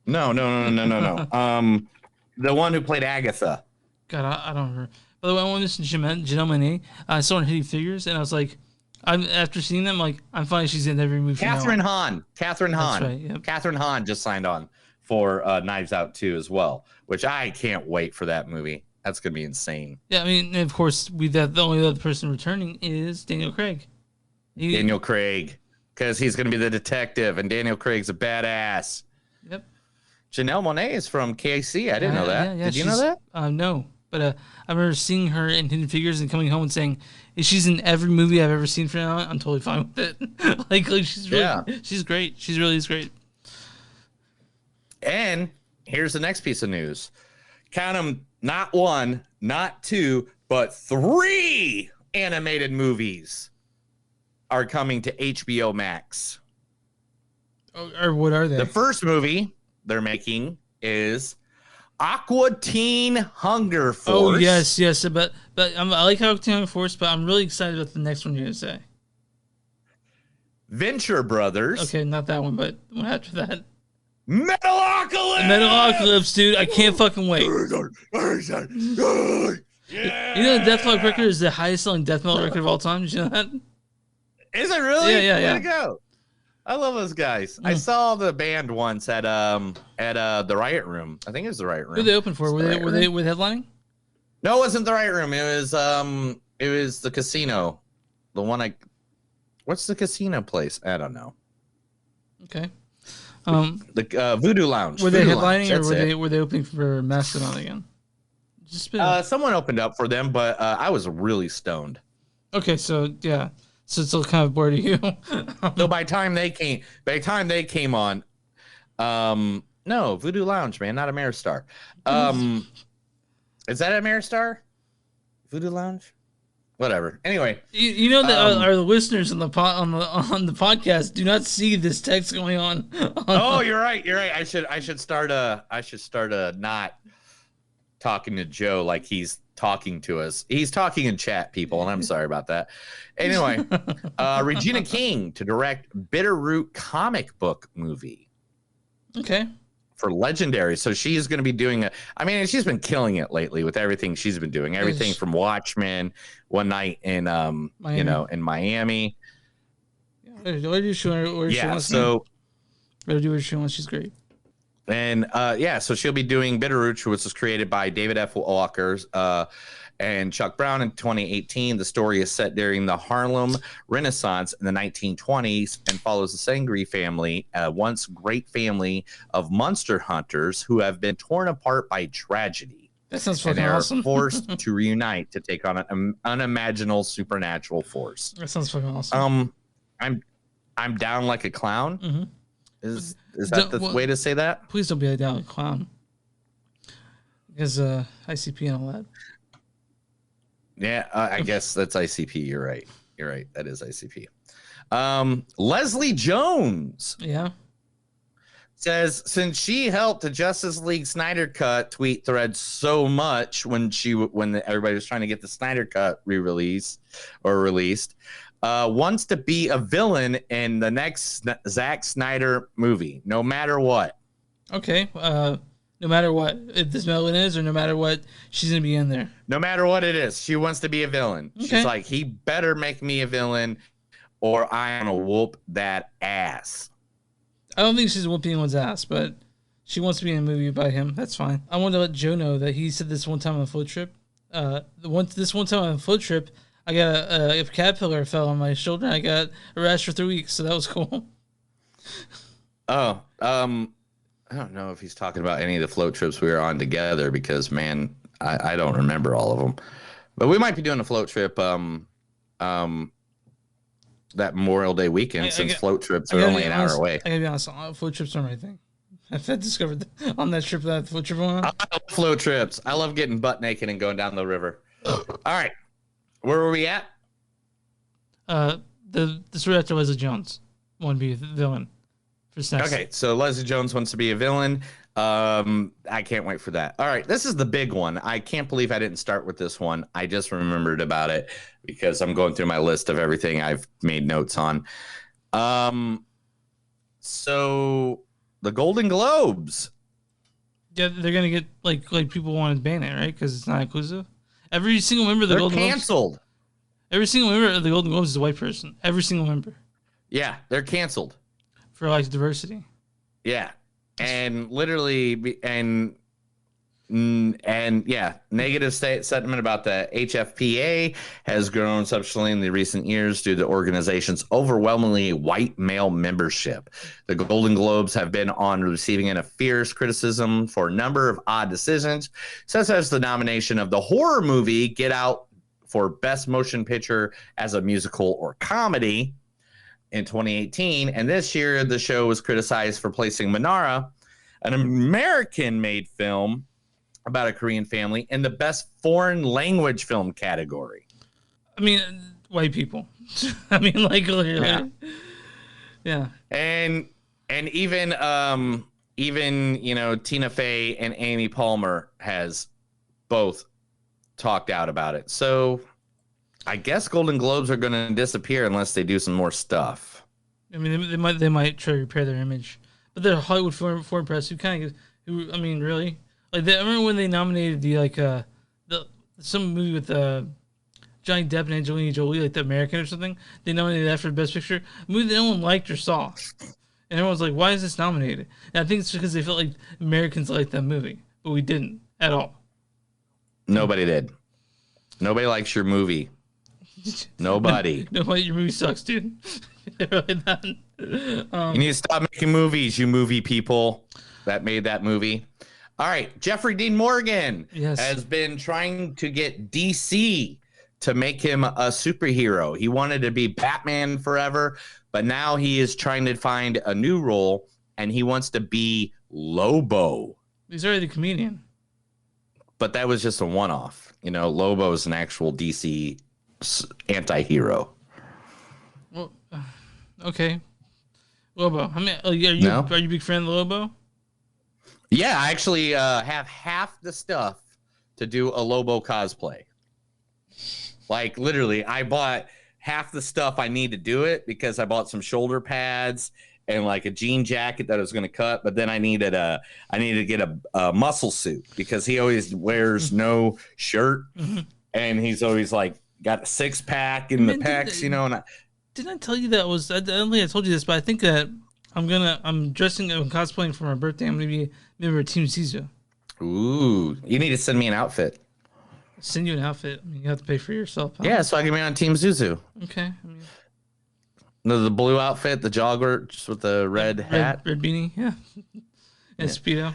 Speaker 3: No. The one who played Agatha.
Speaker 1: God, I don't remember. By the way, I want to listen to Janelle Monáe. I saw her in Hidden Figures, and I was like, after seeing them, like, I'm finding she's in every movie.
Speaker 3: Catherine Hahn. That's right,
Speaker 1: yep.
Speaker 3: Catherine Hahn just signed on for Knives Out 2 as well, which I can't wait for that movie. That's gonna be insane.
Speaker 1: Yeah, I mean, of course, the only other person returning is Daniel Craig.
Speaker 3: Daniel Craig, because he's gonna be the detective, and Daniel Craig's a badass.
Speaker 1: Yep.
Speaker 3: Janelle Monáe is from KC. I didn't know that. Did you know that?
Speaker 1: No, but I remember seeing her in Hidden Figures and coming home and saying, if she's in every movie I've ever seen from now on, I'm totally fine with it. like she's really, she's great. She's really great.
Speaker 3: And here's the next piece of news. Count them, not one, not two, but 3 animated movies are coming to HBO Max.
Speaker 1: Or what are they?
Speaker 3: The first movie they're making is Aqua Teen Hunger Force.
Speaker 1: Oh, yes. But I like Aqua Teen Hunger Force, but I'm really excited about the next one you're going to say.
Speaker 3: Venture Brothers.
Speaker 1: Okay, not that one, but one after that.
Speaker 3: Metalocalypse,
Speaker 1: dude. I can't fucking wait. You know, the Death Metal record is the highest selling death metal record of all time. Did you know that?
Speaker 3: Is it really?
Speaker 1: Yeah.
Speaker 3: Way to go. I love those guys. I saw the band once at the Riot Room. I think it was the Riot Room.
Speaker 1: Who they open for? Were they headlining?
Speaker 3: No, it wasn't the Riot Room. It was the casino. The one what's the casino place? I don't know.
Speaker 1: Okay.
Speaker 3: The Voodoo Lounge.
Speaker 1: Were they headlining or were they opening for Mastodon again?
Speaker 3: Someone opened up for them, but I was really stoned.
Speaker 1: Okay, so yeah. So it's all kind of bored of you.
Speaker 3: So by the time they came on, no, Voodoo Lounge, man, not Ameristar. Is that Ameristar? Voodoo Lounge? Whatever. Anyway,
Speaker 1: you know that our listeners on the podcast do not see this text going on.
Speaker 3: Oh, you're right. I should start not talking to Joe like he's talking to us. He's talking in chat, people, and I'm sorry about that. Anyway, Regina King to direct Bitterroot comic book movie.
Speaker 1: Okay.
Speaker 3: For Legendary. So she's going to be doing she's been killing it lately with everything she's been doing. Everything from Watchmen, One Night in Miami. In Miami.
Speaker 1: Let her do what she wants.
Speaker 3: So
Speaker 1: let her do what she wants. She's great.
Speaker 3: And so she'll be doing Bitterroot, which was created by David F. Walker and Chuck Brown in 2018. The story is set during the Harlem Renaissance in the 1920s and follows the Sangre family, a once great family of monster hunters who have been torn apart by tragedy.
Speaker 1: That sounds fucking awesome.
Speaker 3: And they're forced to reunite to take on an unimaginable supernatural force.
Speaker 1: That sounds fucking awesome.
Speaker 3: I'm down like a clown.
Speaker 1: Mm-hmm.
Speaker 3: Is that the way to say that?
Speaker 1: Please don't be a down clown. Because ICP and all that.
Speaker 3: Yeah, I guess that's ICP. You're right. That is ICP. Leslie Jones.
Speaker 1: Yeah.
Speaker 3: Says since she helped the Justice League Snyder Cut tweet thread so much when everybody was trying to get the Snyder Cut released, wants to be a villain in the next Zack Snyder movie, no matter what.
Speaker 1: Okay. No matter what, if this villain is, or no matter what, she's gonna be in there.
Speaker 3: No matter what it is, she wants to be a villain. Okay. She's like, he better make me a villain, or I'm gonna whoop that ass.
Speaker 1: I don't think she's whooping anyone's ass, but she wants to be in a movie by him. That's fine. I want to let Joe know that he said this one time on a float trip. This one time on a float trip, I got a caterpillar fell on my shoulder. And I got a rash for 3 weeks, so that was cool.
Speaker 3: Oh, I don't know if he's talking about any of the float trips we were on together because, man, I don't remember all of them. But we might be doing a float trip that Memorial Day weekend since float trips are only an hour away.
Speaker 1: I gotta be honest, float trips are my thing. I've discovered on that trip that float trip went on.
Speaker 3: I love float trips. I love getting butt naked and going down the river. All right. Where were we at?
Speaker 1: The story after Leslie Jones want to be the villain for SNES.
Speaker 3: Okay, so Leslie Jones wants to be a villain. I can't wait for that. All right, this is the big one. I can't believe I didn't start with this one. I just remembered about it because I'm going through my list of everything I've made notes on. So the Golden Globes.
Speaker 1: Yeah, they're gonna get like people want to ban it, right? Because it's not inclusive. Every single member of the Golden Globes
Speaker 3: canceled.
Speaker 1: Every single member of the Golden Globes is a white person. Every single member.
Speaker 3: Yeah, they're canceled
Speaker 1: for like diversity.
Speaker 3: Yeah, and literally, and yeah, negative sentiment about the HFPA has grown substantially in the recent years due to the organization's overwhelmingly white male membership. The Golden Globes have been on the receiving end of fierce criticism for a number of odd decisions, such as the nomination of the horror movie Get Out for Best Motion Picture as a musical or comedy in 2018. And this year, the show was criticized for placing Minara, an American-made film about a Korean family, in the Best Foreign Language Film category.
Speaker 1: I mean, white people. I mean, like, literally. Yeah.
Speaker 3: And even you know, Tina Fey and Amy Palmer has both talked out about it. So I guess Golden Globes are going to disappear unless they do some more stuff.
Speaker 1: I mean, they might try to repair their image, but they're Hollywood foreign press who kind of, I mean, really, like I remember when they nominated some movie with Johnny Depp and Angelina Jolie, like The American or something. They nominated that for Best Picture, a movie that no one liked or saw, and everyone's like, "Why is this nominated?" And I think it's because they felt like Americans liked that movie, but we didn't at all.
Speaker 3: Nobody did. Nobody likes your movie. Nobody.
Speaker 1: Nobody. Your movie sucks, dude. Really not.
Speaker 3: You need to stop making movies, you movie people that made that movie. All right. Jeffrey Dean Morgan has been trying to get DC to make him a superhero. He wanted to be Batman forever, but now he is trying to find a new role, and he wants to be Lobo.
Speaker 1: He's already the comedian.
Speaker 3: But that was just a one-off. You know, Lobo is an actual DC anti-hero.
Speaker 1: Well, okay. Lobo. I mean, are you a big fan of Lobo?
Speaker 3: Yeah, I actually have half the stuff to do a Lobo cosplay. Like, literally, I bought half the stuff I need to do it because I bought some shoulder pads and like a jean jacket that I was going to cut, but then I needed to get a muscle suit because he always wears no shirt, and he's always like got a six pack in the pecs, you know. And
Speaker 1: didn't I tell you that I don't think I told you this, but I think that I'm cosplaying for my birthday. I'm gonna be member of Team Sisu.
Speaker 3: Ooh, you need to send me an outfit.
Speaker 1: Send you an outfit. I mean, you have to pay for yourself. Huh?
Speaker 3: Yeah, so I can be on Team Zuzu.
Speaker 1: Okay. I mean,
Speaker 3: the blue outfit, the jogger, just with the red hat,
Speaker 1: red beanie, yeah, and Speedo.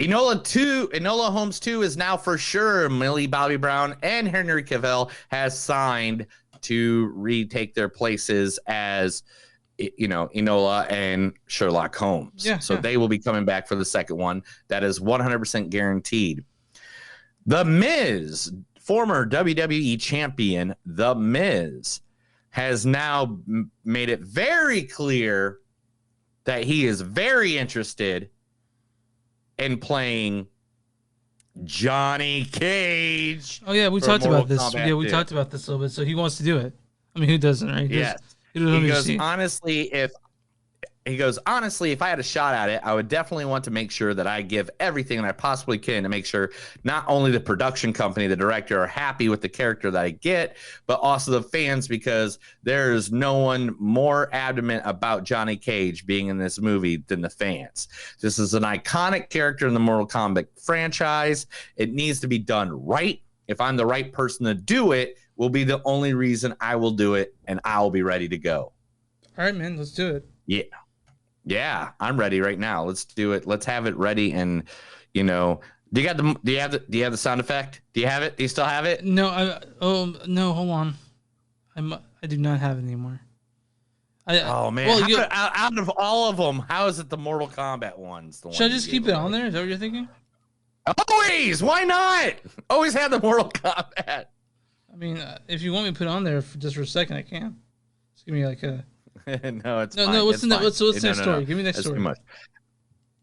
Speaker 3: Enola Holmes 2 is now for sure. Millie Bobby Brown and Henry Cavill has signed to retake their places as, you know, Enola and Sherlock Holmes. So they will be coming back for the second one. That is 100% guaranteed. The Miz, former WWE champion, The Miz, has now made it very clear that he is very interested in playing Johnny Cage.
Speaker 1: Oh yeah, we talked about this. Yeah, we talked about this a little bit. So he wants to do it. I mean, who doesn't, right?
Speaker 3: Yes. He goes, honestly, if I had a shot at it, I would definitely want to make sure that I give everything that I possibly can to make sure not only the production company, the director are happy with the character that I get, but also the fans, because there is no one more adamant about Johnny Cage being in this movie than the fans. This is an iconic character in the Mortal Kombat franchise. It needs to be done right. If I'm the right person to do it, will be the only reason I will do it, and I'll be ready to go.
Speaker 1: All right, man, let's do it.
Speaker 3: Yeah, I'm ready right now. Let's do it. Let's have it ready. And, you know, do you have the sound effect? Do you have it? Do you still have it?
Speaker 1: No, no, hold on. I do not have it anymore.
Speaker 3: Oh man! Well, out of all of them, how is it the Mortal Kombat one's the one?
Speaker 1: Should I just keep it on there? Is that what you're thinking?
Speaker 3: Always. Why not? Always have the Mortal Kombat.
Speaker 1: I mean, if you want me to put it on there just for a second, I can. Just give me like a.
Speaker 3: No, it's
Speaker 1: no,
Speaker 3: fine.
Speaker 1: no. What's
Speaker 3: It's
Speaker 1: next
Speaker 3: fine.
Speaker 1: story? Give me the next
Speaker 3: That's
Speaker 1: story.
Speaker 3: too much.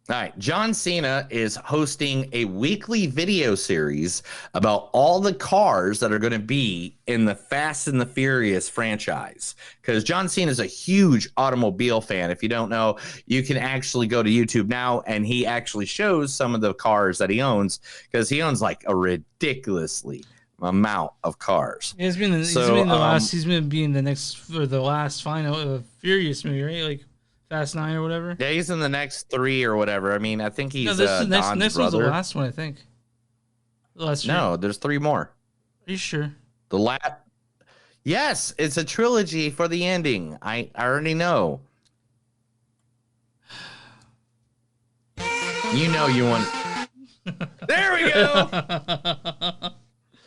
Speaker 3: All right, John Cena is hosting a weekly video series about all the cars that are going to be in the Fast and the Furious franchise. Because John Cena is a huge automobile fan. If you don't know, you can actually go to YouTube now, and he actually shows some of the cars that he owns, because he owns like a ridiculously amount of cars.
Speaker 1: Yeah, he's been in the last final Furious movie, right? Like Fast 9 or whatever.
Speaker 3: Yeah, he's in the next 3 or whatever. I mean, I think he's
Speaker 1: no, this
Speaker 3: Don's
Speaker 1: next
Speaker 3: brother.
Speaker 1: one's the last one, I think.
Speaker 3: No, there's 3 more.
Speaker 1: Are you sure?
Speaker 3: Yes, it's a trilogy for the ending. I already know. You know you want. There we go.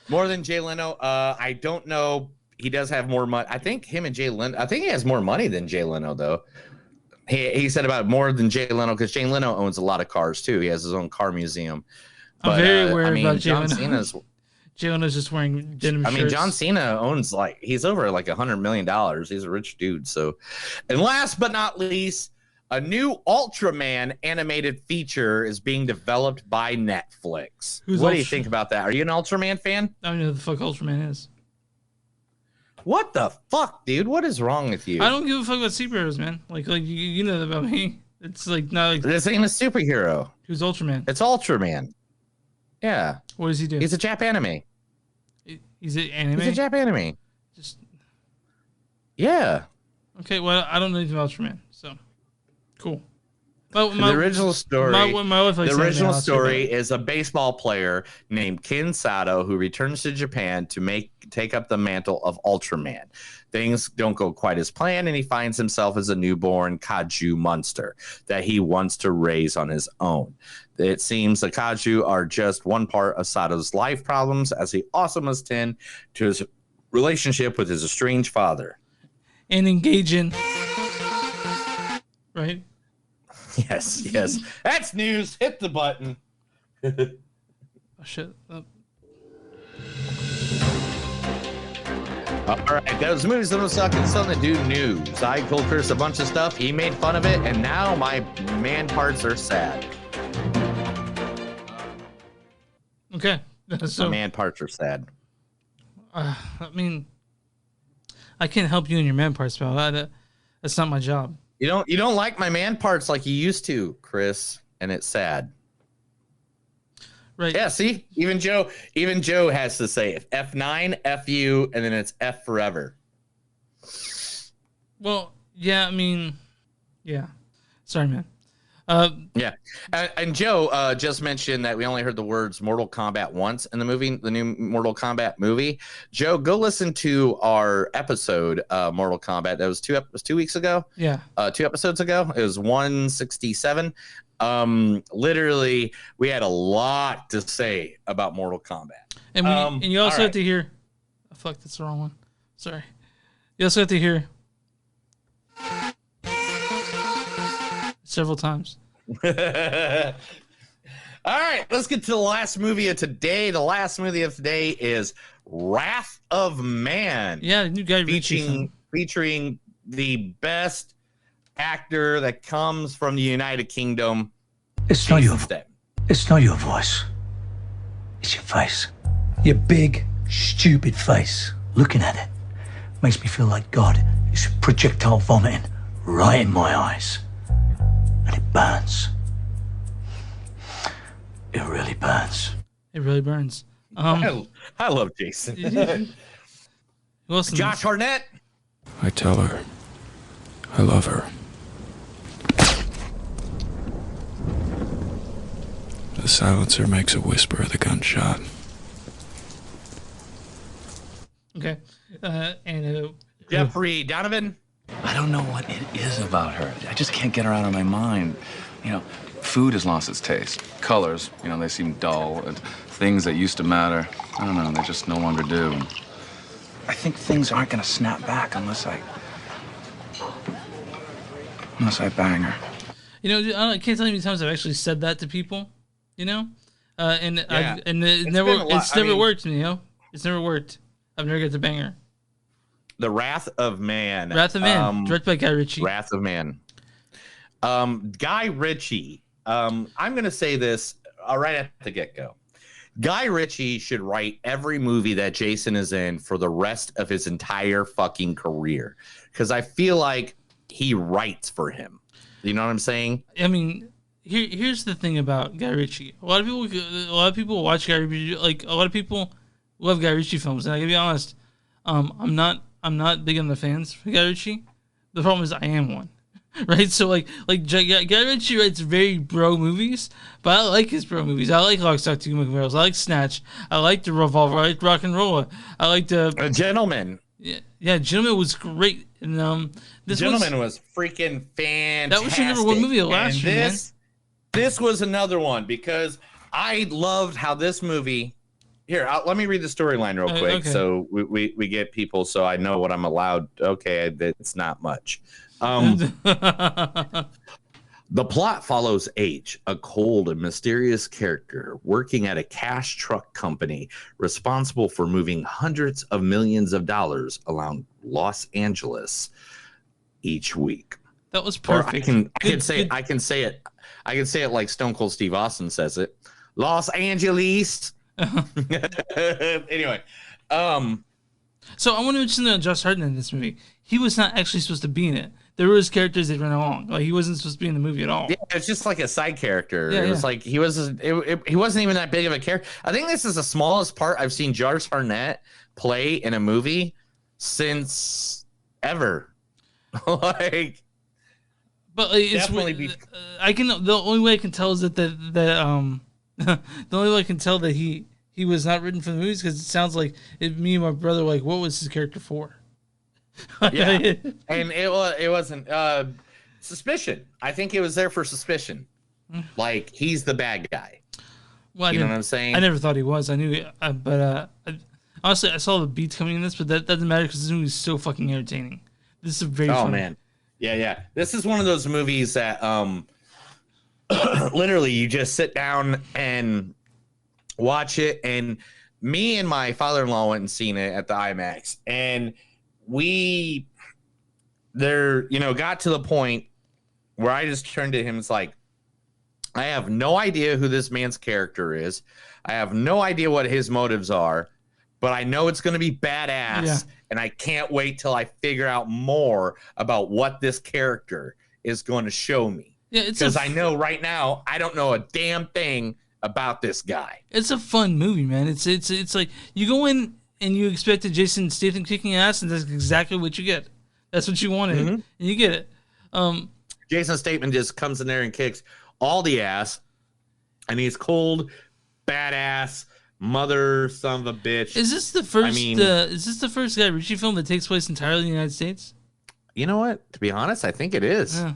Speaker 3: More than Jay Leno. I don't know. He does have more money. I think him and Jay Leno. I think he has more money than Jay Leno, though. He said about more than Jay Leno, because Jay Leno owns a lot of cars too. He has his own car museum.
Speaker 1: I'm very aware about Jay Leno.
Speaker 3: Cena's,
Speaker 1: Jay Leno's just wearing denim shirts.
Speaker 3: I mean, John Cena owns he's over like $100 million. He's a rich dude. So, and last but not least, a new Ultraman animated feature is being developed by Netflix. What do you think about that? Are you an Ultraman fan?
Speaker 1: I don't know who the fuck Ultraman is.
Speaker 3: What the fuck, dude? What is wrong with you?
Speaker 1: I don't give a fuck about superheroes, man. Like you know that about me. It's like not like
Speaker 3: this ain't a superhero.
Speaker 1: Who's Ultraman?
Speaker 3: It's Ultraman. Yeah.
Speaker 1: What does he do?
Speaker 3: He's a Jap anime.
Speaker 1: He's an anime.
Speaker 3: He's a Jap anime.
Speaker 1: Just
Speaker 3: yeah.
Speaker 1: Okay. Well, I don't know anything about Ultraman, so cool.
Speaker 3: The original story.
Speaker 1: My wife likes
Speaker 3: the original story is a baseball player named Ken Sato who returns to Japan to take up the mantle of Ultraman. Things don't go quite as planned, and he finds himself as a newborn kaiju monster that he wants to raise on his own. It seems the kaiju are just one part of Sato's life problems, as he also must tend to his relationship with his estranged father.
Speaker 1: And engaging. Right?
Speaker 3: Yes. That's news. Hit the button.
Speaker 1: Oh, shit. Oh.
Speaker 3: All right, those movies don't suck and something to do news. I told Chris a bunch of stuff. He made fun of it, and now my man parts are sad.
Speaker 1: Okay. So,
Speaker 3: my man parts are sad.
Speaker 1: I mean, I can't help you in your man parts, pal. That's not my job.
Speaker 3: You don't like my man parts like you used to, Chris, and it's sad.
Speaker 1: Right.
Speaker 3: Yeah, see? Even Joe has to say it. F9, FU, and then it's F forever.
Speaker 1: Well, yeah, I mean, yeah. Sorry, man.
Speaker 3: Yeah. And Joe just mentioned that we only heard the words Mortal Kombat once in the movie, the new Mortal Kombat movie. Joe, go listen to our episode, Mortal Kombat. That was 2 weeks ago.
Speaker 1: Yeah.
Speaker 3: 2 episodes ago. It was 167. Literally, we had a lot to say about Mortal Kombat.
Speaker 1: And you also have to hear. Oh, fuck, that's the wrong one. Sorry. You also have to hear several times.
Speaker 3: All right, let's get to the last movie of today. The last movie of today is Wrath of Man.
Speaker 1: Yeah, the new Guy Ritchie
Speaker 3: featuring the best actor that comes from the United Kingdom.
Speaker 11: It's not your voice. It's your face. Your big, stupid face. Looking at it makes me feel like God is projectile vomiting right in my eyes. And it burns. It really burns.
Speaker 1: It really burns.
Speaker 3: I love Jason. Josh Hartnett.
Speaker 10: I tell her I love her. The silencer makes a whisper of the gunshot.
Speaker 1: Okay.
Speaker 3: Jeffrey Donovan.
Speaker 6: I don't know what it is about her. I just can't get her out of my mind. You know, food has lost its taste. Colors, they seem dull. And things that used to matter, I don't know, they just no longer do. I think things aren't gonna snap back unless I bang her.
Speaker 1: I can't tell you how many times I've actually said that to people. It's never worked, you know. It's never worked. I've never got the banger.
Speaker 3: The Wrath of Man.
Speaker 1: Directed by Guy Ritchie.
Speaker 3: Wrath of Man. Guy Ritchie. I'm gonna say this right at the get-go. Guy Ritchie should write every movie that Jason is in for the rest of his entire fucking career, because I feel like he writes for him. You know what I'm saying?
Speaker 1: I mean, here's the thing about Guy Ritchie. A lot of people watch Guy Ritchie. Like, a lot of people love Guy Ritchie films, and I gotta be honest, I'm not big on the fans for Guy Ritchie. The problem is I am one. Right, so like Guy Ritchie writes very bro movies, but I like his bro movies. I like Lock, Stock, Two Smoking Barrels. I like Snatch. I like The Revolver. I like Rock and Roller. I like the
Speaker 3: Gentleman.
Speaker 1: Yeah, Gentleman was great. And
Speaker 3: Gentleman was freaking fantastic.
Speaker 1: That was your number one movie of last year, man.
Speaker 3: This was another one because I loved how this movie. Here, let me read the storyline real quick, so we get people, so I know what I'm allowed. Okay, it's not much. The plot follows H, a cold and mysterious character working at a cash truck company responsible for moving hundreds of millions of dollars around Los Angeles each week.
Speaker 1: That was perfect.
Speaker 3: Or I can say it like Stone Cold Steve Austin says it. Los Angeles. Anyway,
Speaker 1: so I want to mention Josh Hartnett in this movie. He was not actually supposed to be in it. There was characters that ran along. Like, he wasn't supposed to be in the movie at all.
Speaker 3: Yeah, it's just like a side character. Yeah, it was like he wasn't even that big of a character. I think this is the smallest part I've seen Josh Hartnett play in a movie since ever. Like,
Speaker 1: but like, it's the only way I can tell is that the only way I can tell that he was not written for the movies, because it sounds like me and my brother were like, what was his character for?
Speaker 3: Yeah, and it wasn't suspicion. I think it was there for suspicion. Like, he's the bad guy.
Speaker 1: Well,
Speaker 3: you know what I'm saying?
Speaker 1: I never thought he was. I knew, but honestly, I saw the beats coming in this, but that doesn't matter because this movie is so fucking entertaining. This is very funny.
Speaker 3: Man, yeah. This is one of those movies that literally you just sit down and watch it. And me and my father-in-law went and seen it at the IMAX, and we got to the point where I just turned to him. It's like, I have no idea who this man's character is. I have no idea what his motives are, but I know it's going to be badass, and I can't wait till I figure out more about what this character is going to show me. Yeah, because I know right now I don't know a damn thing about this guy.
Speaker 1: It's a fun movie, man. It's like you go in and you expected Jason Statham kicking ass, and that's exactly what you get. That's what you wanted, and you get it.
Speaker 3: Jason Statham just comes in there and kicks all the ass, and he's cold, badass, mother son of a bitch.
Speaker 1: Is this the first? Is this the first Guy Ritchie film that takes place entirely in the United States?
Speaker 3: You know what? To be honest, I think it is.
Speaker 1: Yeah.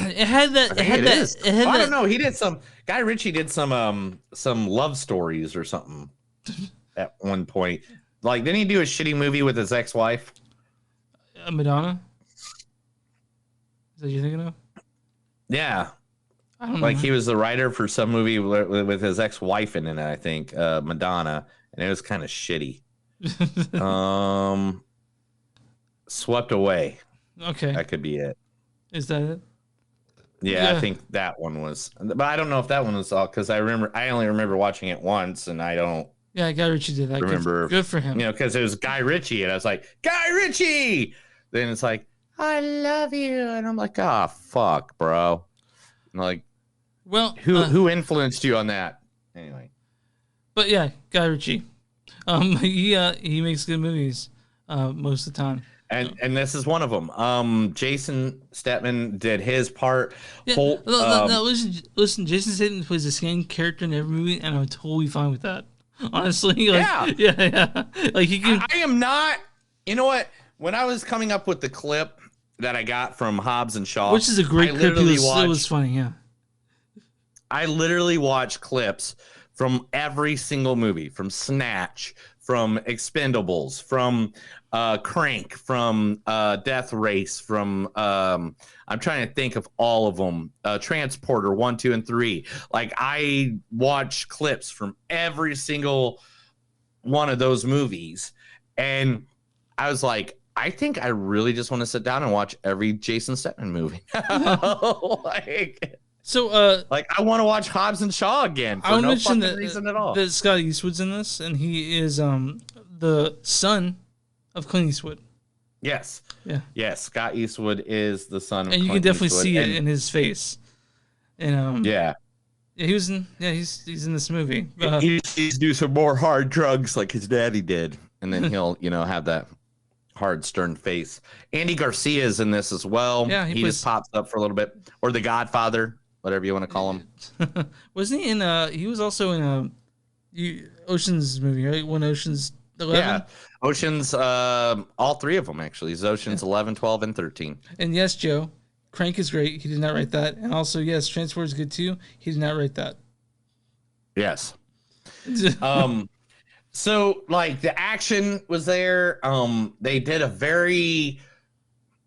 Speaker 1: It had that.
Speaker 3: I don't know. He did some. Guy Ritchie did some love stories or something at one point. Like, didn't he do a shitty movie with his ex-wife?
Speaker 1: Madonna? Is that what you're thinking of?
Speaker 3: Yeah.
Speaker 1: I don't know.
Speaker 3: Like, he was the writer for some movie with his ex-wife in it, I think, Madonna, and it was kind of shitty. Swept Away.
Speaker 1: Okay.
Speaker 3: That could be it.
Speaker 1: Is that it?
Speaker 3: Yeah, I think that one was. But I don't know if that one was all, because I only remember watching it once, and I don't.
Speaker 1: Yeah, Guy Ritchie did that.
Speaker 3: Remember,
Speaker 1: good for him.
Speaker 3: You know, because it was Guy Ritchie, and I was like, Guy Ritchie. Then it's like, I love you, and I'm like, ah, fuck, bro. I'm like,
Speaker 1: well,
Speaker 3: who influenced you on that? Anyway,
Speaker 1: but yeah, Guy Ritchie. He makes good movies most of the time.
Speaker 3: And this is one of them. Jason Statham did his part.
Speaker 1: Yeah, no, listen. Jason Statham plays the same character in every movie, and I'm totally fine with that. Honestly, like, yeah. Like, he can.
Speaker 3: I am not. You know what? When I was coming up with the clip that I got from Hobbs and Shaw,
Speaker 1: which is a great clip, it was funny. Yeah,
Speaker 3: I literally watched clips from every single movie, from Snatch, from Expendables, from Crank, from Death Race, from I'm trying to think of all of them. Transporter 1, 2, and 3. Like, I watch clips from every single one of those movies, and I was like, I think I really just want to sit down and watch every Jason Statham movie. Like I want to watch Hobbs and Shaw again for no fucking reason at all.
Speaker 1: That Scott Eastwood's in this, and he is the son of Clint Eastwood.
Speaker 3: Yes.
Speaker 1: Yeah.
Speaker 3: Yes. Scott Eastwood is the son of
Speaker 1: and you
Speaker 3: Clint
Speaker 1: can definitely
Speaker 3: Eastwood.
Speaker 1: see it in his face. And
Speaker 3: yeah,
Speaker 1: he was in. Yeah, he's in this movie.
Speaker 3: He's do some more hard drugs like his daddy did, and then he'll have that hard, stern face. Andy Garcia is in this as well.
Speaker 1: Yeah,
Speaker 3: he just pops up for a little bit, or The Godfather, whatever you want to call him.
Speaker 1: Wasn't he in? He was also in Ocean's movie, right? When Ocean's 11.
Speaker 3: Yeah, Ocean's. All three of them actually. It's Ocean's 11, 12, and 13.
Speaker 1: And yes, Joe, Crank is great. He did not write that. And also, yes, Transport is good too. He did not write that.
Speaker 3: Yes. So like the action was there. They did a very,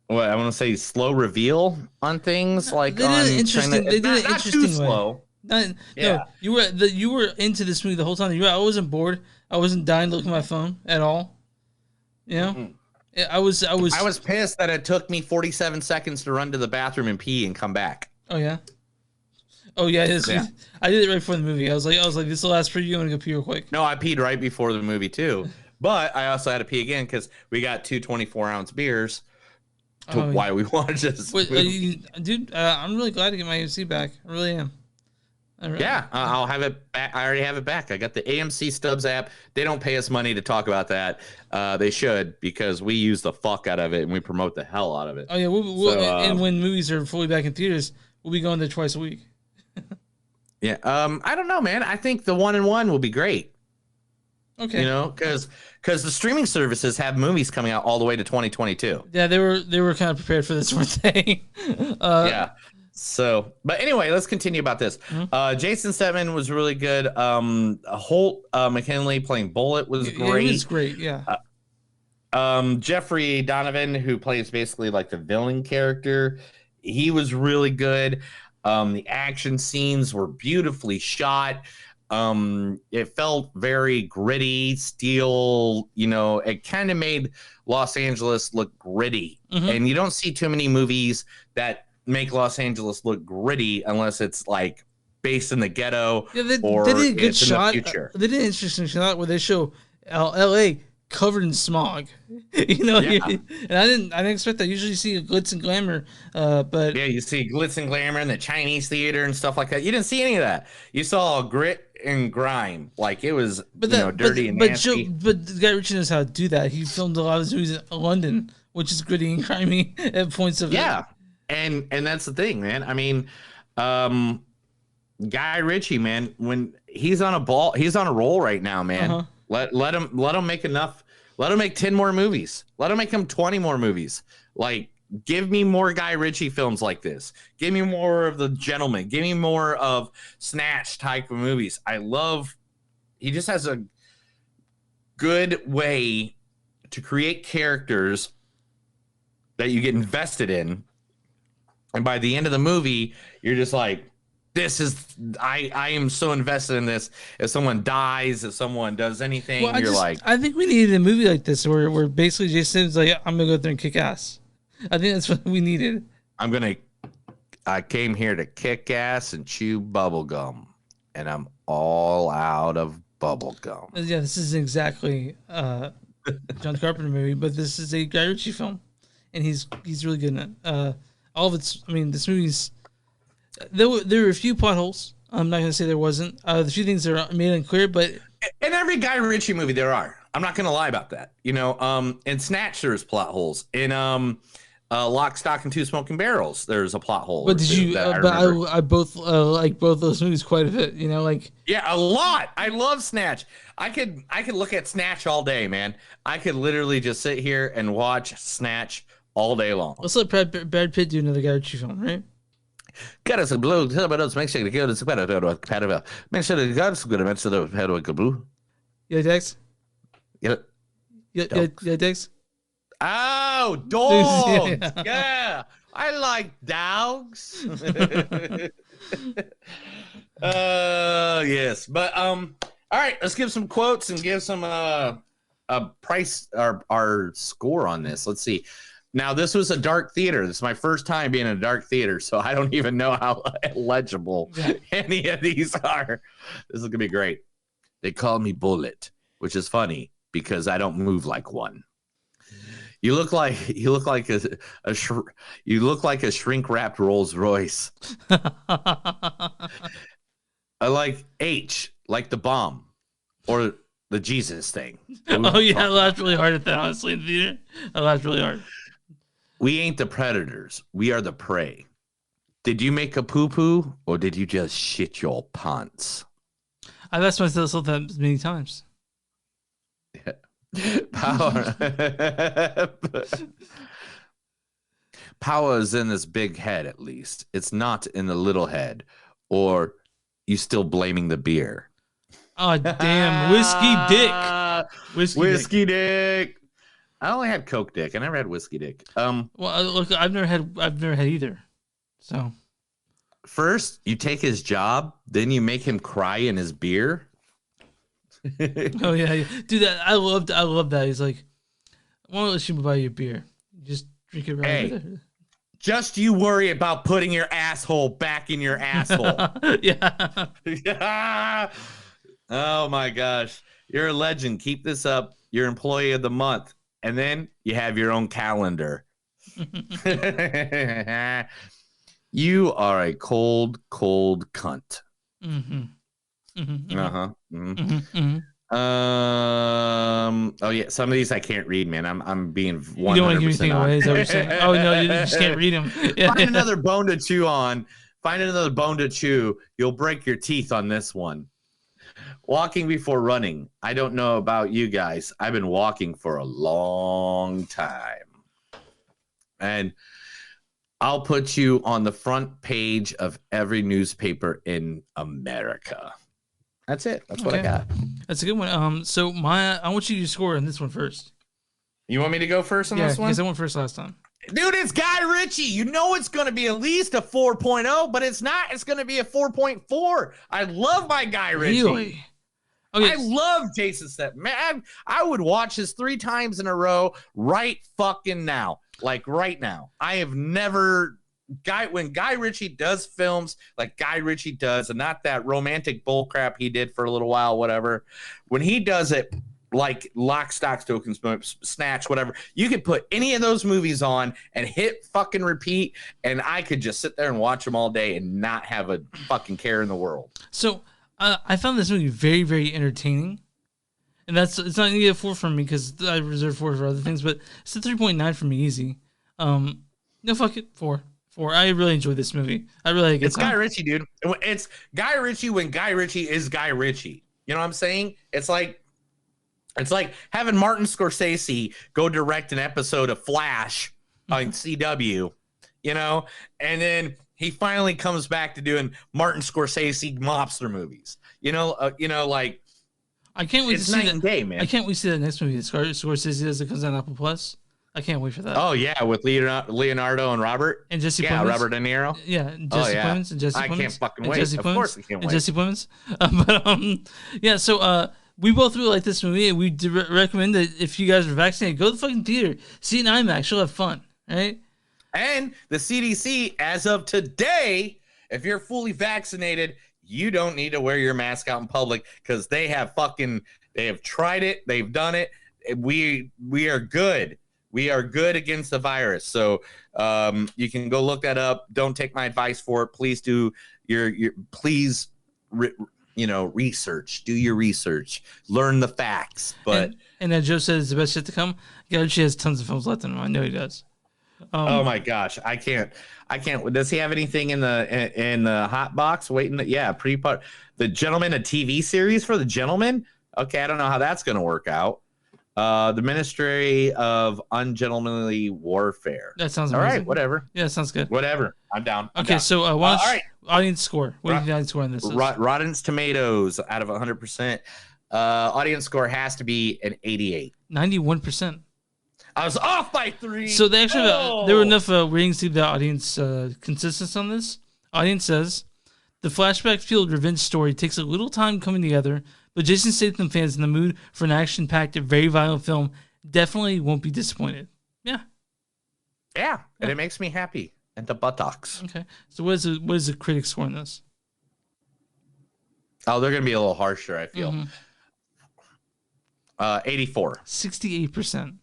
Speaker 3: what I want to say, slow reveal on things. Like
Speaker 1: they did it interesting. They did it
Speaker 3: not
Speaker 1: interesting
Speaker 3: too
Speaker 1: way.
Speaker 3: slow.
Speaker 1: No, you were into this movie the whole time. I wasn't bored. I wasn't dying to look at my phone at all. You know, I was
Speaker 3: pissed that it took me 47 seconds to run to the bathroom and pee and come back.
Speaker 1: Oh yeah. I did it right before the movie. I was like, this will last for you. I'm gonna go pee real quick.
Speaker 3: No, I peed right before the movie too, but I also had to pee again because we got 2 24-ounce beers. Why we watched this?
Speaker 1: Dude, I'm really glad to get my AMC back. I really am.
Speaker 3: I'll have it back. I already have it back. I got the AMC Stubs app. They don't pay us money to talk about that. They should, because we use the fuck out of it and we promote the hell out of it.
Speaker 1: Oh yeah, and when movies are fully back in theaters, we'll be going there twice a week.
Speaker 3: Yeah. I don't know, man. I think the 1-in-1 will be great.
Speaker 1: Okay.
Speaker 3: Because the streaming services have movies coming out all the way to 2022.
Speaker 1: Yeah, they were kind of prepared for this, weren't they?
Speaker 3: Yeah. So, but anyway, let's continue about this. Jason Statham was really good. Holt McKinley playing Bullet was great.
Speaker 1: It was great, yeah.
Speaker 3: Jeffrey Donovan, who plays basically like the villain character, he was really good. The action scenes were beautifully shot. It felt very gritty, steel, it kind of made Los Angeles look gritty. And you don't see too many movies that make Los Angeles look gritty unless it's like based in the ghetto or
Speaker 1: they did a good
Speaker 3: it's
Speaker 1: shot.
Speaker 3: in the future.
Speaker 1: They did an interesting shot where they show LA covered in smog. And I didn't expect that. Usually you see glitz and glamour, but
Speaker 3: yeah, you see glitz and glamour in the Chinese theater and stuff like that. You didn't see any of that. You saw grit and grime, like it was dirty and nasty.
Speaker 1: But Guy Ritchie knows how to do that. He filmed a lot of his movies in London, which is gritty and grimy at points of it.
Speaker 3: And that's the thing, man. I mean, Guy Ritchie, man, when he's on a roll right now, man. Let him make enough. Let him make 10 more movies. Let him make him 20 more movies. Like, give me more Guy Ritchie films like this. Give me more of The Gentleman. Give me more of Snatch type of movies. He just has a good way to create characters that you get invested in. And by the end of the movie, you're just like, I am so invested in this. If someone dies, if someone does anything,
Speaker 1: I think we needed a movie like this where basically Jason's like, I'm gonna go there and kick ass. I think that's what we needed.
Speaker 3: I came here to kick ass and chew bubble gum, and I'm all out of bubble gum.
Speaker 1: Yeah, this isn't exactly John Carpenter movie, but this is a Guy Ritchie film, and he's really good in it. All of it's, this movie's. There were a few plot holes. I'm not gonna say there wasn't. The few things that are made unclear, but
Speaker 3: in every Guy Ritchie movie there are. I'm not gonna lie about that. In Snatch there's plot holes. In Lock, Stock, and Two Smoking Barrels there's a plot hole.
Speaker 1: But did you? I both like both those movies quite a bit.
Speaker 3: Yeah, a lot. I love Snatch. I could look at Snatch all day, man. I could literally just sit here and watch Snatch all day long.
Speaker 1: Let's let Brad Pitt do another Guy Ritchie film, right?
Speaker 3: Got us a blue. Make sure to go to the make sure the guards good. Make sure the blue.
Speaker 1: Yeah, Dex.
Speaker 3: Yeah.
Speaker 1: Yeah, Diggs.
Speaker 3: Oh, dogs. Yeah. I like dogs. Yes. But all right, let's give some quotes and give some a price our score on this. Let's see. Now, this was a dark theater. This is my first time being in a dark theater, so I don't even know how legible any of these are. This is gonna be great. They call me Bullet, which is funny because I don't move like one. You look like a shrink wrapped Rolls Royce. I like H, like the bomb, or the Jesus thing.
Speaker 1: Oh yeah, I laughed really hard at that. Honestly, in the theater, I laughed really hard.
Speaker 3: We ain't the predators. We are the prey. Did you make a poo poo, or did you just shit your pants?
Speaker 1: I've asked myself that many times.
Speaker 3: Yeah. Power. Power is in this big head, at least. It's not in the little head. Or you still blaming the beer?
Speaker 1: Oh damn, whiskey dick.
Speaker 3: Whiskey dick. I only had Coke dick. I never had whiskey dick.
Speaker 1: Well, look, I've never had either. So
Speaker 3: first you take his job, then you make him cry in his beer.
Speaker 1: Oh yeah, dude, that I love that. He's like, I want to let you buy you a beer. Just drink it right there.
Speaker 3: Just you worry about putting your asshole back in your asshole.
Speaker 1: Yeah.
Speaker 3: Oh my gosh, you're a legend. Keep this up. You're employee of the month, and then you have your own calendar. You are a cold cunt.
Speaker 1: Mm-hmm. Mm-hmm.
Speaker 3: Oh yeah, some of these I can't read, man. I'm being 100%.
Speaker 1: You don't want to give anything away, is that what you're saying? Oh no, you just can't read them.
Speaker 3: Find another bone to chew on. Find another bone to chew. You'll break your teeth on this one. Walking before running. I don't know about you guys. I've been walking for a long time. And I'll put you on the front page of every newspaper in America. That's it. That's what I got.
Speaker 1: That's a good one. So I want you to score on this one first.
Speaker 3: You want me to go first on this one?
Speaker 1: Yeah, because I went first last time.
Speaker 3: Dude, it's Guy Ritchie. You know it's going to be at least a 4.0, but it's not. It's going to be a 4.4. I love my Guy Ritchie.
Speaker 1: Really? Okay.
Speaker 3: I love Jason Statham. Man, I would watch this 3 times in a row right fucking now. Like right now. I have never... when Guy Ritchie does films like Guy Ritchie does, and not that romantic bullcrap he did for a little while, whatever. When he does it like Lock, Stock, Stoken, Snatch, whatever, you could put any of those movies on and hit fucking repeat, and I could just sit there and watch them all day and not have a fucking care in the world.
Speaker 1: So I found this movie very, very entertaining. And it's not going to get a 4 from me because I reserved 4 for other things, but it's a 3.9 for me, easy. No, fuck it, 4. I really enjoyed this movie. I really like it.
Speaker 3: It's Guy Ritchie, dude. It's Guy Ritchie when Guy Ritchie is Guy Ritchie. You know what I'm saying? It's like having Martin Scorsese go direct an episode of Flash on CW, you know, and then he finally comes back to doing Martin Scorsese mobster movies. You know, like
Speaker 1: I can't wait to see
Speaker 3: night
Speaker 1: that.
Speaker 3: And day, man.
Speaker 1: I can't wait to see that next movie that Scorsese does that comes on Apple Plus. I can't wait for that.
Speaker 3: Oh yeah, with Leonardo and Robert
Speaker 1: and Jesse.
Speaker 3: Yeah,
Speaker 1: Plemons.
Speaker 3: Robert De Niro.
Speaker 1: Yeah, and Jesse Plemons and Jesse Plemons.
Speaker 3: I can't fucking wait.
Speaker 1: Jesse
Speaker 3: Of
Speaker 1: Plemons,
Speaker 3: course, I can't wait.
Speaker 1: And Jesse Plemons. Yeah. So we both really like this movie, and we recommend that if you guys are vaccinated, go to the fucking theater, see it in IMAX. You'll have fun, right?
Speaker 3: And the CDC, as of today, if you're fully vaccinated, you don't need to wear your mask out in public because they have tried it, they've done it. We are good. We are good against the virus. So you can go look that up. Don't take my advice for it. Please do research. Do your research. Learn the facts. But
Speaker 1: and Joe says the best shit to come. Guy Ritchie has tons of films left in him. I know he does.
Speaker 3: Oh my gosh, I can't. Does he have anything in the hot box waiting? The Gentleman, a TV series for The Gentleman. Okay, I don't know how that's going to work out. The Ministry of Ungentlemanly Warfare.
Speaker 1: That sounds amazing.
Speaker 3: All right, whatever.
Speaker 1: Yeah, sounds good.
Speaker 3: Whatever. I'm down.
Speaker 1: Okay, so
Speaker 3: all right.
Speaker 1: Audience score. What do you think the audience score on this is?
Speaker 3: Rotten Tomatoes out of 100%. Audience score has to be an 88.
Speaker 1: 91%.
Speaker 3: I was off by 3.
Speaker 1: So they actually there were enough ratings to the audience consensus on this. Audience says the flashback-fueled revenge story takes a little time coming together, but Jason Statham fans in the mood for an action-packed, very violent film definitely won't be disappointed.
Speaker 3: Yeah, and it makes me happy. And the buttocks.
Speaker 1: Okay, so what is the critics score on this?
Speaker 3: Oh, they're gonna be a little harsher, I feel. 84.
Speaker 1: 68%.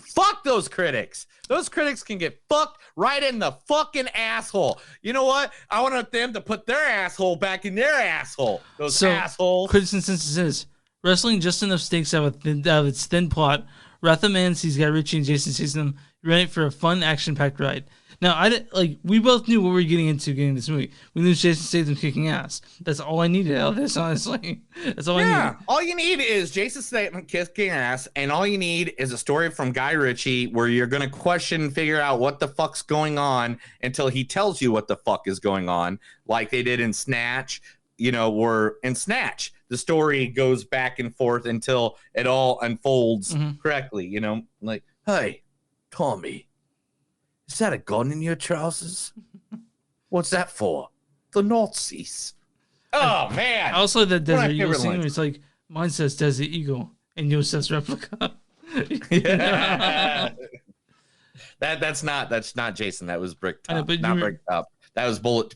Speaker 3: Fuck those critics. Those critics can get fucked right in the fucking asshole. You know what? I want them to put their asshole back in their asshole. Those assholes.
Speaker 1: Critics' consensus is wrestling just enough stakes out of its thin plot. Wrath of Man sees Guy Ritchie and Jason Statham ready for a fun, action-packed ride. Now, we both knew what we were getting into getting this movie. We knew Jason Statham kicking ass. That's all I needed out of this, honestly. That's all I needed.
Speaker 3: All you need is Jason Statham kicking ass, and all you need is a story from Guy Ritchie where you're going to question and figure out what the fuck's going on until he tells you what the fuck is going on, like they did in Snatch. Where in Snatch, the story goes back and forth until it all unfolds correctly. Like, hey, Tommy. Is that a gun in your trousers? What's that for? The Nazis. Oh, man.
Speaker 1: I also like that Desert Eagle scene where it's like, mine says Desert Eagle and yours says Replica.
Speaker 3: Yeah. That's not Jason. That was Brick Top. Not Brick Top. That was Bullet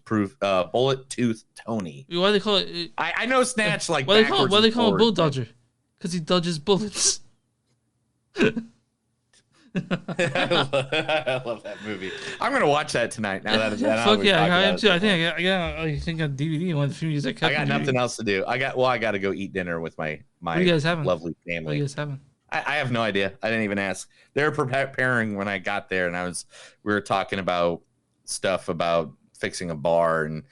Speaker 3: Tooth Tony.
Speaker 1: Why do they call it?
Speaker 3: I know Snatch like
Speaker 1: why
Speaker 3: backwards.
Speaker 1: Why they call him Bullet Dodger? Because he dodges bullets.
Speaker 3: I love that movie. I'm gonna watch that tonight. Now that
Speaker 1: fuck yeah, I am too. I think on DVD one of the few movies I
Speaker 3: got nothing else to do. I got to go eat dinner with my
Speaker 1: what are you guys having?
Speaker 3: Lovely family.
Speaker 1: What are you guys having?
Speaker 3: I have no idea. I didn't even ask. They were preparing when I got there, and we were talking about stuff about fixing a bar, and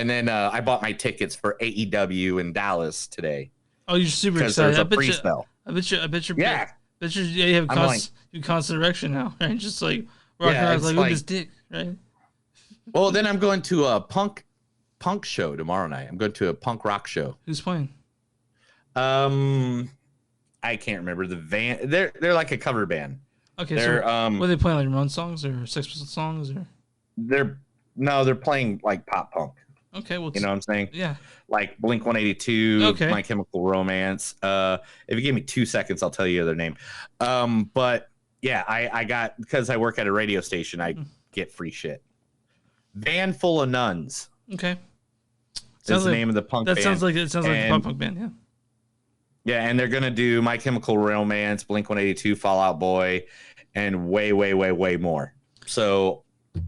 Speaker 3: then I bought my tickets for AEW in Dallas today.
Speaker 1: Oh, you're super excited!
Speaker 3: I bet you.
Speaker 1: Yeah. Bet you have constant erection now, right? Just like rocking around like with his dick, right?
Speaker 3: Well, then I'm going to a punk show tomorrow night. I'm going to a punk rock show.
Speaker 1: Who's playing?
Speaker 3: I can't remember the band. They're like a cover band.
Speaker 1: Okay, so what are they playing? Like Ramones songs or Sex Pistols songs or?
Speaker 3: They're playing like pop punk.
Speaker 1: Okay, well,
Speaker 3: you know what I'm saying?
Speaker 1: Yeah.
Speaker 3: Like Blink 182,
Speaker 1: okay.
Speaker 3: My Chemical Romance. If you give me 2 seconds, I'll tell you their name. But yeah, I got, because I work at a radio station, I get free shit. Van Full of Nuns.
Speaker 1: Okay.
Speaker 3: Is the name of the punk band.
Speaker 1: It sounds like a pop punk band, yeah.
Speaker 3: Yeah, and they're gonna do My Chemical Romance, Blink 182, Fall Out Boy, and way, way, way, way more. So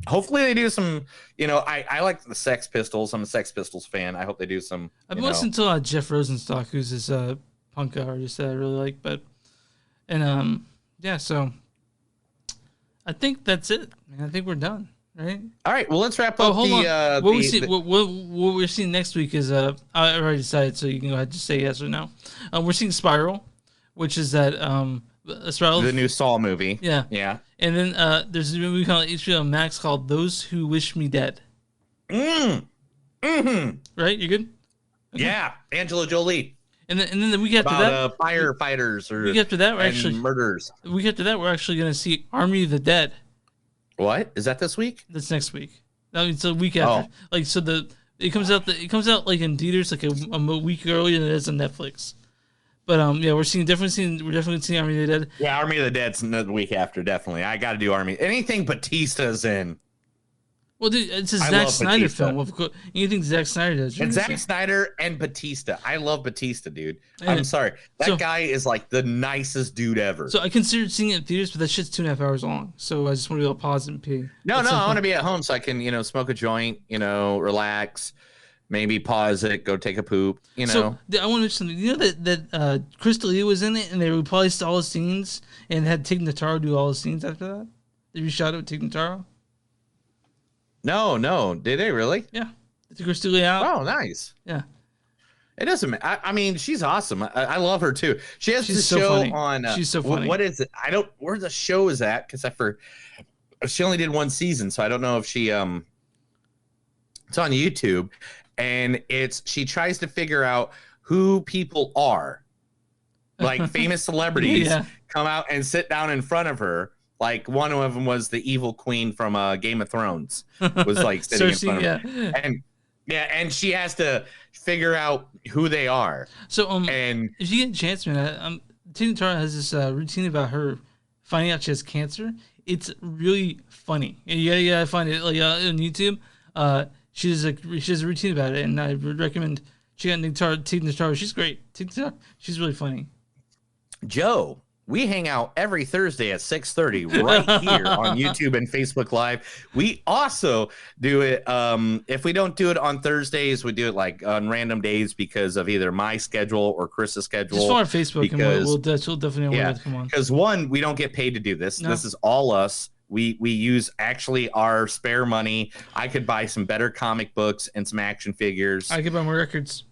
Speaker 3: hopefully they do some, I like the Sex Pistols. I'm a Sex Pistols fan. I hope they do some.
Speaker 1: I've been listening to Jeff Rosenstock, who's this punk artist that I really like. Yeah, so I think that's it, man. I think we're done, right?
Speaker 3: All right, well, let's wrap up.
Speaker 1: Hold on. What we're seeing next week is I already decided, so you can go ahead and just say yes or no. We're seeing Spiral, which is that Spiral,
Speaker 3: the new Saw movie.
Speaker 1: Yeah,
Speaker 3: yeah.
Speaker 1: And then there's a movie called HBO Max called Those Who Wish Me Dead.
Speaker 3: Right,
Speaker 1: you good?
Speaker 3: Okay. Yeah, Angela Jolie.
Speaker 1: And then the week after that,
Speaker 3: firefighters or
Speaker 1: week after that, we're actually
Speaker 3: murders.
Speaker 1: The week after that, we're actually going to see Army of the Dead.
Speaker 3: What is that this week?
Speaker 1: That's next week. No, it's a week after. Like so, it comes out like in theaters like a week earlier than it is on Netflix. But yeah, we're definitely seeing Army of the Dead.
Speaker 3: Yeah, Army of the Dead's the week after. Definitely, I got to do Army. Anything Batista's in.
Speaker 1: Well, dude, it's a Zack Snyder film. Of course, anything Zack Snyder does.
Speaker 3: It's Zack Snyder and Batista. I love Batista, dude. I'm sorry. That guy is like the nicest dude ever.
Speaker 1: So I considered seeing it in theaters, but that shit's 2.5 hours long. So I just want to be able to pause and pee.
Speaker 3: No, I want to be at home so I can, smoke a joint, relax, maybe pause it, go take a poop,
Speaker 1: So I want to mention something. You know that Chris D'Elia was in it and they replaced all the scenes and had Tig Notaro do all the scenes after that? They reshot it with Tig Notaro?
Speaker 3: No. Did they really?
Speaker 1: Yeah. They took Chris D'Elia out.
Speaker 3: Oh, nice.
Speaker 1: Yeah.
Speaker 3: It doesn't matter. I mean, she's awesome. I love her too. She's so show
Speaker 1: funny.
Speaker 3: on.
Speaker 1: She's so funny.
Speaker 3: What is it? I don't. Where the show is at? Because she only did one season, so I don't know if she. It's on YouTube, and she tries to figure out who people are. Like famous celebrities come out and sit down in front of her. Like one of them was the evil queen from Game of Thrones. Was like sitting in front of her. And she has to figure out who they are.
Speaker 1: So and if you get a chance, man, Tina Turner has this routine about her finding out she has cancer. It's really funny. And you gotta find it like on YouTube. She has a routine about it, and I would recommend checking out Tina Turner. She's great. She's really funny.
Speaker 3: Joe, we hang out every Thursday at 6:30 right here on YouTube and Facebook Live. We also do it. If we don't do it on Thursdays, we do it like on random days because of either my schedule or Chris's schedule.
Speaker 1: Just on Facebook, because, and we'll definitely come on.
Speaker 3: Because one, we don't get paid to do this. No. This is all us. We use actually our spare money. I could buy some better comic books and some action figures.
Speaker 1: I could buy more records.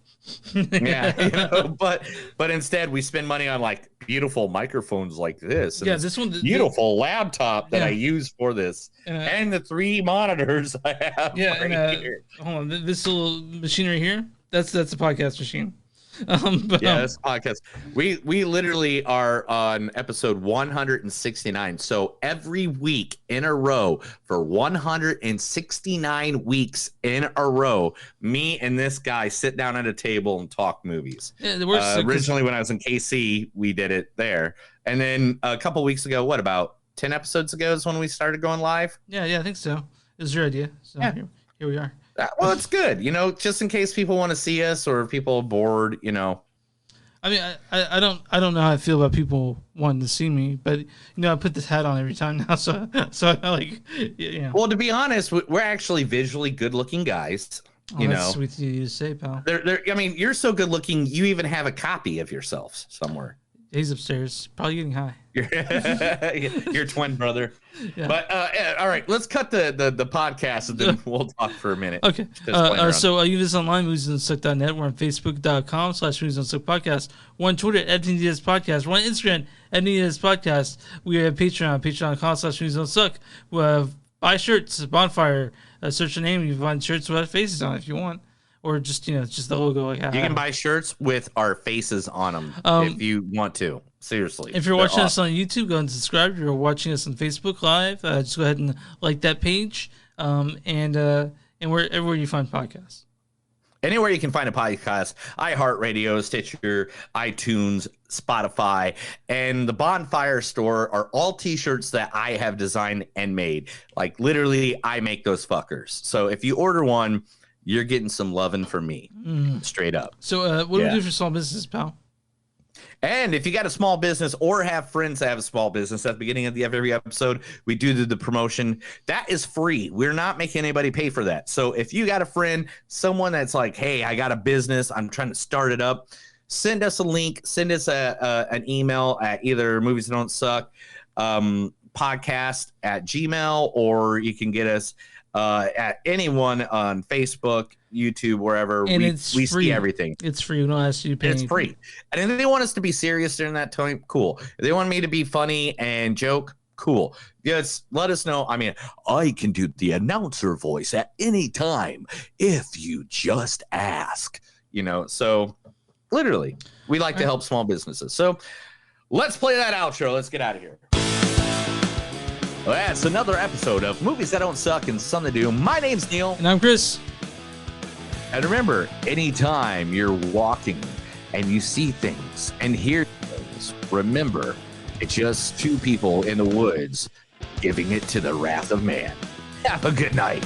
Speaker 3: But instead we spend money on like beautiful microphones like this. And
Speaker 1: this one,
Speaker 3: beautiful laptop that I use for this, and the 3 monitors I have. Here.
Speaker 1: Hold on, this little machinery here. That's a podcast machine.
Speaker 3: This podcast. We literally are on episode 169. So every week in a row for 169 weeks in a row, me and this guy sit down at a table and talk movies. Originally, when I was in KC, we did it there, and then a couple weeks ago, about 10 episodes ago, is when we started going live.
Speaker 1: Yeah, I think so. It was your idea. So here we are.
Speaker 3: Well, it's good, just in case people want to see us or people are bored,
Speaker 1: I mean, I don't know how I feel about people wanting to see me, but I put this hat on every time now, so I like,
Speaker 3: Well, to be honest, we're actually visually good-looking guys.
Speaker 1: That's sweet of you to say, pal.
Speaker 3: I mean, you're so good-looking, you even have a copy of yourself somewhere.
Speaker 1: He's upstairs, probably getting high.
Speaker 3: Your twin brother. Yeah. But all right, let's cut the podcast and then we'll talk for a minute.
Speaker 1: Okay. So you visit online, moviesandsuck.net. We're on Facebook.com/moviesandsuck podcast. We're on Twitter at MTDS Podcast. We're on Instagram at MTDS Podcast. We have Patreon, patreon.com/moviesandsuck. We have buy shirts, Bonfire. Search your name. You can find shirts with faces on it if you want. Or just just the logo. You
Speaker 3: can buy shirts with our faces on them if you want to. Seriously.
Speaker 1: If you're watching us on YouTube, go and subscribe. If you're watching us on Facebook Live, just go ahead and like that page. And wherever you find podcasts.
Speaker 3: Anywhere you can find a podcast, iHeartRadio, Stitcher, iTunes, Spotify, and the Bonfire store are all T-shirts that I have designed and made. Like literally, I make those fuckers. So if you order one, you're getting some loving from me, straight up.
Speaker 1: So what do we do for small business, pal?
Speaker 3: And if you got a small business or have friends that have a small business, at the beginning of every episode, we do the promotion. That is free. We're not making anybody pay for that. So if you got a friend, someone that's like, hey, I got a business, I'm trying to start it up, send us a link, send us an email at either Movies That Don't Suck podcast at Gmail, or you can get us at anyone on Facebook, YouTube, wherever.
Speaker 1: And we
Speaker 3: see everything.
Speaker 1: It's free. We don't ask you to pay.
Speaker 3: It's free. And if they want us to be serious during that time, cool. If they want me to be funny and joke, cool. Just let us know. I mean, I can do the announcer voice at any time if you just ask. So literally, we like to help small businesses. So let's play that outro. Let's get out of here. Well, that's another episode of Movies That Don't Suck and Something to Do. My name's Neil.
Speaker 1: And I'm Chris.
Speaker 3: And remember, anytime you're walking and you see things and hear things, remember, it's just 2 people in the woods giving it to the wrath of man. Have a good night.